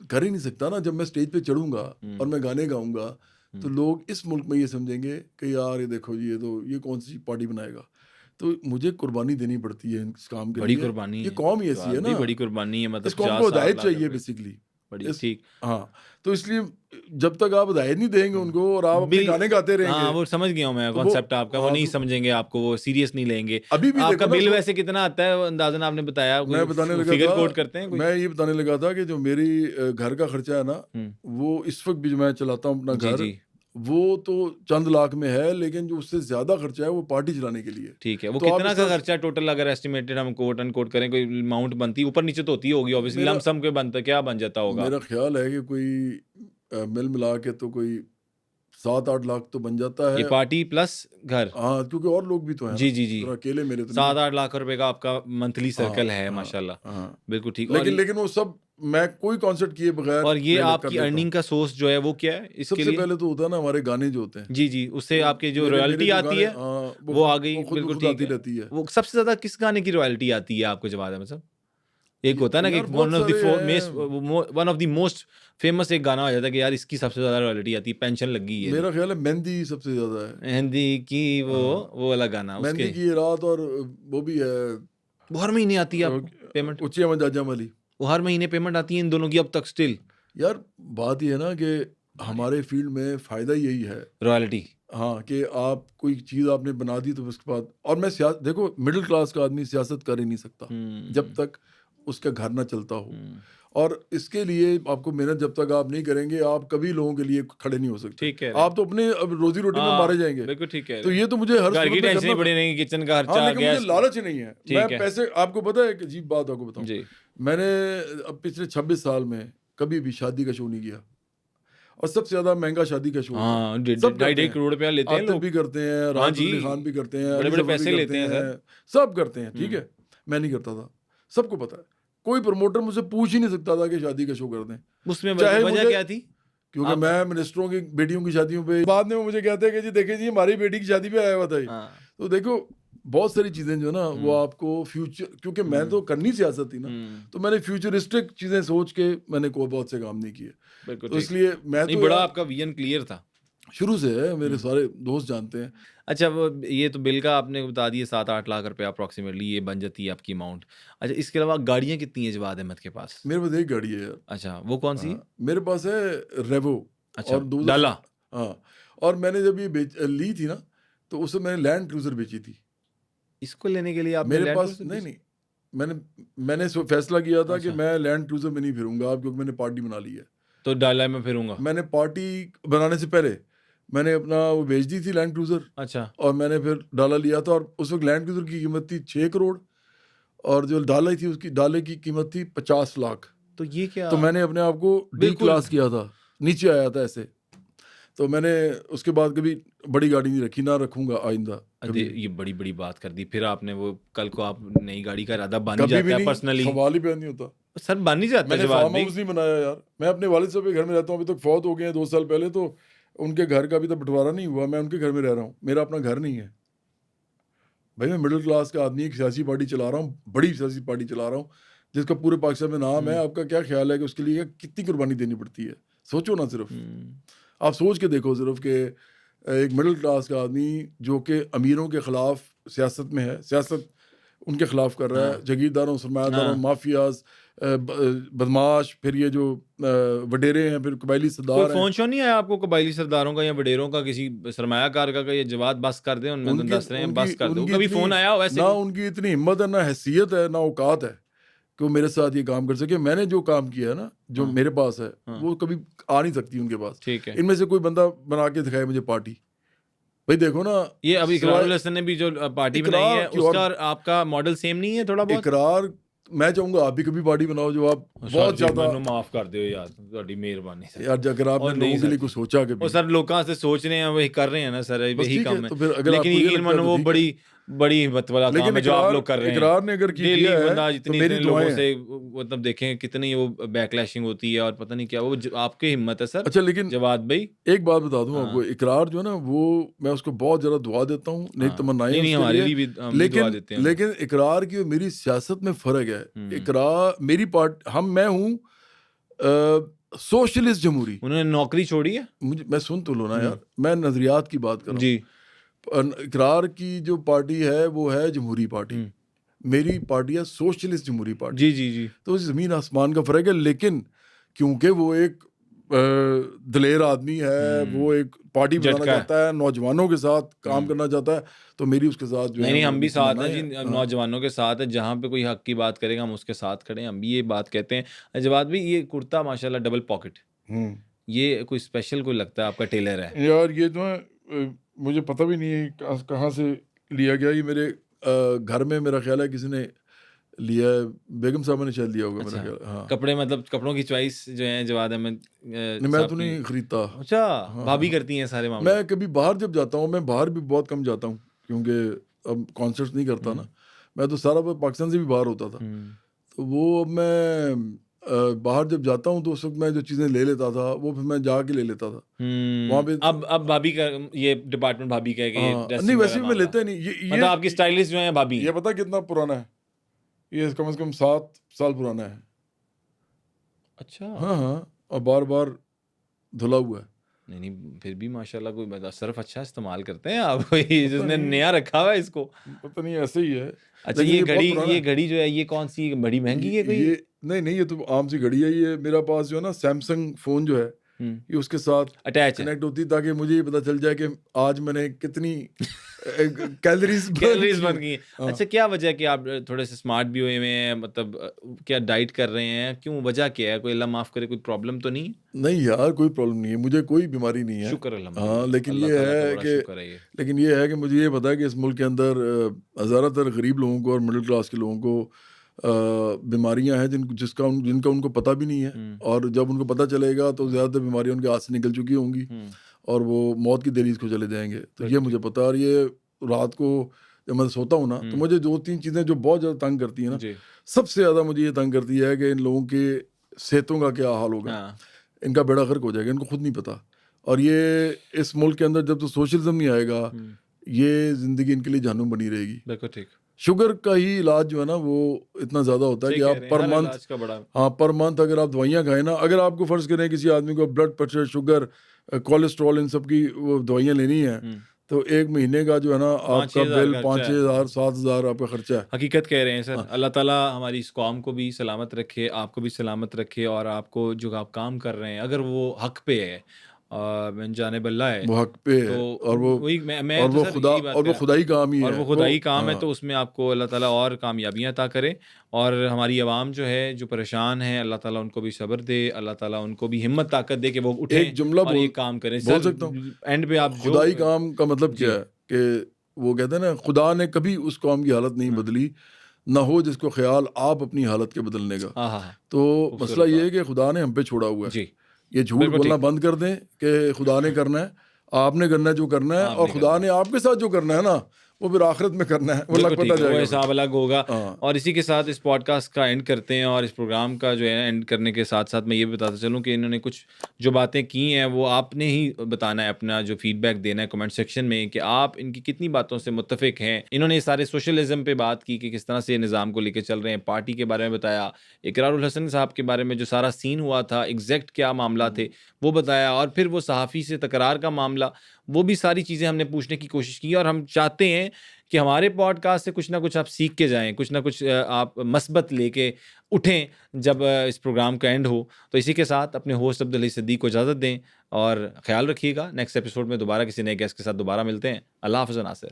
کر ہی نہیں سکتا نا. جب میں اسٹیج پہ چڑھوں گا اور میں گانے گاؤں گا تو لوگ اس ملک میں یہ سمجھیں گے کہ یار یہ دیکھو جی, یہ کون سی پارٹی بنائے گا. تو مجھے قربانی دینی پڑتی ہے اس کام کے لیے. بڑی قربانی, یہ قوم ہی ایسی ہے نا, بڑی قربانی ہے. مطلب اس قوم کو ہدایت چاہیے بیسکلی. ٹھیک, ہاں, تو اس لیے جب تک آپ ہدایت نہیں دیں گے ان کو اور آپ اپنے گانے گاتے رہیں گے. ہاں وہ سمجھ گیا ہوں میں کانسیپٹ آپ کا, وہ نہیں سمجھیں گے آپ کو, وہ سیریس نہیں لیں گے. ابھی بھی آپ کا بل ویسے کتنا آتا ہے اندازاً آپ نے بتایا؟ میں بتانے لگا فگر کوٹ کرتے ہیں, میں یہ بتانے لگا تھا کہ جو میری گھر کا خرچہ ہے نا وہ اس وقت بھی جو میں چلاتا ہوں اپنا گھر, وہ تو چند لاکھ میں ہے, لیکن جو اس سے زیادہ خرچہ ہے وہ پارٹی چلانے کے لیے. ٹھیک ہے, وہ کتنا کا خرچہ ٹوٹل اگر ایسٹیمیٹڈ ہم کوٹ ان کوٹ کریں, کوئی اماؤنٹ بنتی اوپر نیچے تو ہوتی ہوگی اوبویسلی, لم سم کے بنتا کیا بن جاتا ہوگا؟ میرا خیال ہے کہ کوئی مل ملا کے تو کوئی 7-8 لاکھ تو بن جاتا ہے. یہ پارٹی پلس گھر, ہاں کیونکہ اور لوگ بھی تو ہیں. جی اکیلے میرے 7-8 لاکھ روپے کا آپ کا منتھلی سرکل ہے ماشاءاللہ. بالکل ٹھیک. لیکن وہ سب میں کوئی کانسرٹ کیے بغیر. اور یہ آپ کی ارننگ کا سورس جو ہے وہ کیا ہے اس کے لیے؟ سب سے پہلے تو ہوتا ہے نا ہمارے گانے جو ہوتے ہیں. جی اس سے آپ کے جو رائلٹی آتی ہے وہ آ گئی. بالکل ٹھیک رہتی ہے. وہ سب سے زیادہ کس گانے کی رائلٹی آتی ہے آپ کو جواد احمد صاحب؟ ایک ہوتا ہے نا کہ one of the most famous ایک گانا ہو جاتا ہے کہ یار اس کی سب سے زیادہ رائلٹی آتی ہے, پینشن لگی ہے. میرا خیال ہے مہندی سب سے زیادہ ہے. مہندی کی وہ والا گانا, مہندی کی رات, اور وہ بھی ہے وہ ہر مہینے آتی ہے آپ پیمنٹ, اچھی احمد جاجم والی, وہ ہر مہینے پیمنٹ آتی ہے ان دونوں کی اب تک اسٹل. یار بات یہ ہے نا کہ ہمارے فیلڈ میں فائدہ یہی ہے رائلٹی. ہاں کہ آپ کوئی چیز آپ نے بنا دی تو اس کے بعد, اور میں دیکھو مڈل کلاس کا آدمی سیاست کر ہی نہیں سکتا جب تک اس کا گھر نہ چلتا ہو, اور اس کے لیے آپ کو محنت جب تک آپ نہیں کریں گے آپ کبھی لوگوں کے لیے کھڑے نہیں ہو سکتے. آپ تو اپنے روزی روٹی میں مارے جائیں گے. بالکل ٹھیک ہے. تو یہ تو مجھے ہر گھر کی ٹینشن نہیں پڑے نہیں, کچن کا خرچہ, لیکن مجھے لالچ نہیں ہے. میں پیسے, آپ کو پتا ہے ایک عجیب بات آپ کو بتاؤں, میں نے اب پچھلے 26 سال میں کبھی بھی شادی کا شو نہیں کیا, اور سب سے زیادہ مہنگا شادی کا شو ہوتا ہے. ہاں سب 2.5 کروڑ روپیہ لیتے ہیں عاطف لوگ. بھی کرتے ہیں, راحت جی. علی خان بھی کرتے ہیں, بڑے علی بڑے ظفر بھی پیسے لیتے ہیں سر. سب کرتے ہیں. ٹھیک ہے, میں نہیں کرتا تھا, سب کو پتا ہے. کوئی پروموٹر مجھ سے پوچھ ہی نہیں سکتا تھا کہ شادی کا شو کر دیں. اس میں چاہے وجہ کیا تھی؟ کیونکہ میں منسٹروں کی بیٹیوں کی شادیوں پہ بعد میں وہ مجھے کہتے ہیں کہ جی دیکھیں جی ہماری بیٹی کی شادی پہ آیا ہوا تھا یہ. تو دیکھو بہت ساری چیزیں جو ہے نا وہ آپ کو فیوچر, کیونکہ میں تو کرنی سیاست تھی نا, تو میں نے فیوچرسٹک چیزیں سوچ کے میں نے کوئی بہت سے کام نہیں کیے. تو اس لیے میں تو بڑا آپ کا ویژن کلیئر تھا شروع سے ہے, میرے سارے دوست جانتے ہیں. اچھا وہ یہ تو بل کا آپ نے بتا دیا 7-8 لاکھ روپے اپروکسیمیٹلی یہ بن جاتی ہے آپ کی اماؤنٹ. اچھا اس کے علاوہ گاڑیاں کتنی ہیں جواد احمد کے پاس؟ میرے پاس ایک گاڑی ہے یار. اچھا وہ کون سی؟ میرے پاس ہے ریوو. اچھا اور ڈالا. ہاں, اور میں نے جب یہ لی تھی نا تو اس سے میں نے لینڈ کروزر بیچی تھی. اس کو لینے کے لیے آپ میرے پاس نہیں, میں نے فیصلہ کیا تھا کہ میں لینڈ کروزر میں نہیں پھروں گا اب, کیونکہ میں نے پارٹی بنا لی ہے. تو ڈالا میں پھروں گا. میں نے پارٹی بنانے سے پہلے میں نے اپنا وہ بیچ دی تھی لینڈ کروزر. اچھا. اور میں نے پھر ڈالا لیا تھا, اور اس وقت لینڈ کروزر کی قیمت تھی 6 کروڑ اور جو ڈالا تھی اس کی ڈالے کی قیمت تھی 50 لاکھ. تو یہ کیا, تو میں نے اپنے آپ کو ڈی کلاس کیا تھا, نیچے آیا تھا ایسے. تو میں نے اس کے بعد کبھی بڑی گاڑی نہیں رکھی, نہ رکھوں گا آئندہ. یہ بڑی بڑی بات کر دی. پھر آپ نے وہ کل کو آپ نئی گاڑی کا ارادہ بن جاتا ہے پرسنلی, سوال ہی پہ نہیں ہوتا سر بن نہیں جاتا. میں نے فارم ہاؤس نہیں بنایا یار, میں اپنے والد صاحب کے گھر میں رہتا ہوں, ابھی تک فوت ہو گئے ہیں 2 سال پہلے, تو ان کے گھر کا ابھی تک بٹوارا نہیں ہوا, میں ان کے گھر میں رہ رہا ہوں, میرا اپنا گھر نہیں ہے بھائی. میں مڈل کلاس کا آدمی, ایک سیاسی پارٹی چلا رہا ہوں, بڑی سیاسی پارٹی چلا رہا ہوں جس کا پورے پاکستان میں نام ہے. آپ کا کیا خیال ہے کہ اس کے لیے کتنی قربانی دینی پڑتی ہے؟ سوچو نا, صرف آپ سوچ کے دیکھو صرف کہ ایک مڈل کلاس کا آدمی جو کہ امیروں کے خلاف سیاست میں ہے, سیاست ان کے خلاف کر رہا ہے, جاگیرداروں, سرمایہ داروں, مافیاز, بدماش, پھر یہ جو وڈیرے ہیں, پھر قبائلی سردار ہیں. فون شو نہیں آیا آپ کو قبائلی سرداروں کا یا وڈیروں کا, کسی سرمایہ کار کا یہ جواد بس کر دیں, ان میں دس رہے ہیں بس کر دو, کبھی فون آیا ہو ایسے؟ نہ ان کی اتنی ہمت ہے, نہ حیثیت ہے, نہ اوقات ہے کہ وہ میرے ساتھ یہ کام کر سکے. میں نے جو کام کیا ہے نا, جو میرے پاس ہے, وہ کبھی آ نہیں سکتی ان کے پاس. ٹھیک ہے, ان میں سے کوئی بندہ بنا کے دکھائے مجھے پارٹی. بھائی دیکھو نا, یہ ابھی اقرار الحسن نے بھی جو پارٹی بنائی ہے اس کا آپ کا ماڈل سیم نہیں ہے تھوڑا بہت؟ اقرار میں چاہوں گا آپ بھی کبھی پارٹی بناؤ جو آپ بہت زیادہ. معاف کر دیو یار, تہاڈی مہربانی سر یار, اگر آپ نے لوگوں کے لیے کچھ سوچا کہ سر لوگوں سے سوچ رہے ہیں وہی کر رہے ہیں نا سر, یہی کام ہے. لیکن یقین مانو وہ بڑی ہمت والا کام ہے جو آپ لوگ کر رہے ہیں. اقرار نے اگر کیا ہے تو میری لوگوں سے مطلب دیکھیں کتنی وہ بیک لیشنگ ہوتی ہے اور پتہ نہیں کیا, وہ آپ کی ہمت ہے سر. اچھا لیکن جواد بھائی ایک بات بتا دوں آپ کو, اقرار جو ہے نا وہ میں اس کو بہت زیادہ دعا دیتا ہوں, نیک تمنائیں ہمارے لیے بھی دعا دیتے ہیں. لیکن اقرار کی میری سیاست میں فرق ہے. اقرار میری میں ہوں سوشلسٹ جمہوری. انہوں نے نوکری چھوڑی ہے. میں سن تو لو نا یار, میں نظریات کی بات کر رہا ہوں. جی, اقرار کی جو پارٹی ہے وہ ہے جمہوری پارٹی, میری پارٹی ہے سوشلسٹ جمہوری پارٹی. جی جی جی, تو زمین آسمان کا فرق ہے. لیکن کیونکہ وہ ایک دلیر آدمی ہے, وہ ایک پارٹی بنانا چاہتا ہے, نوجوانوں کے ساتھ کام کرنا چاہتا ہے, تو میری اس کے ساتھ جو ہے نہیں ہم بھی ساتھ ہیں جی, نوجوانوں کے ساتھ ہے. جہاں پہ کوئی حق کی بات کرے گا ہم اس کے ساتھ کھڑے ہیں, ہم بھی یہ بات کہتے ہیں. جواد بھی یہ کرتا ماشاءاللہ ڈبل پاکٹ, یہ کوئی اسپیشل کوئی لگتا ہے آپ کا ٹیلر ہے یار؟ یہ تو مجھے پتہ بھی نہیں ہے کہاں سے لیا گیا. یہ میرے گھر میں میرا خیال ہے کسی نے لیا ہے, بیگم صاحبہ نے شاید لیا ہوگا میرا خیال. ہاں, کپڑے مطلب کپڑوں کی چوائس جو ہے جواد احمد میں تو نہیں خریدتا. اچھا, بھابھی کرتی ہیں سارے معاملے. میں کبھی باہر جب جاتا ہوں, میں باہر بھی بہت کم جاتا ہوں کیونکہ اب کانسرٹ نہیں کرتا نا. میں تو سارا پاکستان سے بھی باہر ہوتا تھا, تو وہ اب میں باہر جب جاتا ہوں تو اس وقت میں جو چیزیں لے لیتا تھا وہ پھر میں جا کے لے لیتا تھا وہاں پہ. اب بھابھی کا یہ ڈپارٹمنٹ بھابھی کا نہیں, ویسے بھی میں لیتا نہیں. مطلب آپ کی اسٹائلسٹ جو ہیں بھابھی, یہ پتا کتنا پرانا ہے, یہ کم از کم 7 سال پرانا ہے. اچھا, ہاں, اور بار بار دھلا ہوا ہے. نہیں پھر بھی ماشاءاللہ کوئی صرف اچھا استعمال کرتے ہیں آپ, جس نے نیا رکھا ہوا ہے اس کو, پتہ نہیں ایسے ہی ہے. اچھا, یہ گھڑی جو ہے یہ کون سی بڑی مہنگی ہے کوئی؟ نہیں, یہ تو عام سی گھڑی ہے. یہ میرا پاس جو ہے نا سیمسنگ فون جو ہے یہ اس کے ساتھ اٹیچ کنیکٹ ہوتی تاکہ مجھے یہ پتا چل جائے کہ آج میں نے کتنی کیلریز بن گئی ہیں. اچھا, کیا وجہ ہے کہ آپ تھوڑے سے اسمارٹ بھی ہوئے ہیں, مطلب کیا ڈائٹ کر رہے ہیں, کیوں, وجہ کیا ہے؟ کوئی اللہ معاف کرے کوئی پرابلم تو نہیں؟ نہیں یار, کوئی پرابلم نہیں ہے, مجھے کوئی بیماری نہیں ہے. شکر الحمدللہ. ہاں, لیکن یہ ہے کہ مجھے یہ پتا ہے کہ اس ملک کے اندر زیادہ تر غریب لوگوں کو اور مڈل کلاس کے لوگوں کو بیماریاں ہیں جن کا ان کو پتہ بھی نہیں ہے, اور جب ان کو پتہ چلے گا تو زیادہ تر بیماریاں ان کے ہاتھ سے نکل چکی ہوں گی اور وہ موت کی دہلیز کو چلے جائیں گے. تو یہ مجھے پتہ. اور یہ رات کو جب میں سوتا ہوں نا تو مجھے 2-3 چیزیں جو بہت زیادہ تنگ کرتی ہیں نا, سب سے زیادہ مجھے یہ تنگ کرتی ہے کہ ان لوگوں کی صحتوں کا کیا حال ہوگا, ان کا بیڑا غرق ہو جائے گا, ان کو خود نہیں پتہ. اور یہ اس ملک کے اندر جب تو سوشلزم نہیں آئے گا, یہ زندگی ان کے لیے جہنم بنی رہے گی. بالکل ٹھیک. شوگر کا ہی علاج جو ہے نا وہ اتنا زیادہ ہوتا ہے کہ آپ پر منتھ اگر آپ دوائیاں کھائیں نا, اگر آپ کو فرض کریں کسی آدمی کو بلڈ پریشر, شوگر, کولیسٹرول, ان سب کی وہ دوائیاں لینی ہیں, تو 1 مہینے کا جو ہے نا آپ کا بل 5,000 7,000 آپ کا خرچہ ہے. حقیقت کہہ رہے ہیں سر. اللہ تعالیٰ ہماری اس قوم کو بھی سلامت رکھے, آپ کو بھی سلامت رکھے, اور آپ کو جو آپ کام کر رہے ہیں اگر وہ حق پہ ہے, من جانب اللہ ہے, وہ حق پہ ہے, اور وہ خدائی کام ہی ہے, اور وہ خدائی کام ہے, تو اس میں آپ کو اللہ تعالیٰ اور کامیابیاں عطا کرے. اور ہماری عوام جو ہے جو پریشان ہے, اللہ تعالیٰ ان کو بھی صبر دے, اللہ تعالیٰ ان کو بھی ہمت طاقت دے کہ وہ اٹھیں اور یہ کام کریں. بول سکتا ہوں اینڈ پہ آپ خدائی کام کا مطلب کیا ہے کہ وہ کہتے ہیں نا, خدا نے کبھی اس قوم کی حالت نہیں بدلی, نہ ہو جس کو خیال آپ اپنی حالت کے بدلنے کا. تو مسئلہ یہ ہے کہ خدا نے ہم پہ چھوڑا ہوا ہے. یہ جھوٹ بولنا بند کر دیں کہ خدا نے کرنا ہے, آپ نے کرنا ہے جو کرنا ہے, اور خدا نے آپ کے ساتھ جو کرنا ہے نا وہ پھر آخرت میں کرنا ہے, وہ حساب الگ ہوگا. اور اسی کے ساتھ اس پوڈ کاسٹ کا اینڈ کرتے ہیں, اور اس پروگرام کا جو ہے اینڈ کرنے کے ساتھ ساتھ میں یہ بتاتا چلوں کہ انہوں نے کچھ جو باتیں کی ہیں وہ آپ نے ہی بتانا ہے, اپنا جو فیڈ بیک دینا ہے کمنٹ سیکشن میں کہ آپ ان کی کتنی باتوں سے متفق ہیں. انہوں نے سارے سوشلزم پہ بات کی کہ کس طرح سے نظام کو لے کے چل رہے ہیں, پارٹی کے بارے میں بتایا, اقرار الحسن صاحب کے بارے میں جو سارا سین ہوا تھا ایگزیکٹ کیا معاملہ تھے وہ بتایا, اور پھر وہ صحافی سے تکرار کا معاملہ, وہ بھی ساری چیزیں ہم نے پوچھنے کی کوشش کی. اور ہم چاہتے ہیں کہ ہمارے پوڈ کاسٹ سے کچھ نہ کچھ آپ سیکھ کے جائیں, کچھ نہ کچھ آپ مثبت لے کے اٹھیں جب اس پروگرام کا اینڈ ہو. تو اسی کے ساتھ اپنے ہوسٹ عبدالعلی صدیق کو اجازت دیں, اور خیال رکھیے گا. نیکسٹ ایپیسوڈ میں دوبارہ کسی نئے گیسٹ کے ساتھ دوبارہ ملتے ہیں. اللہ حافظ ناصر.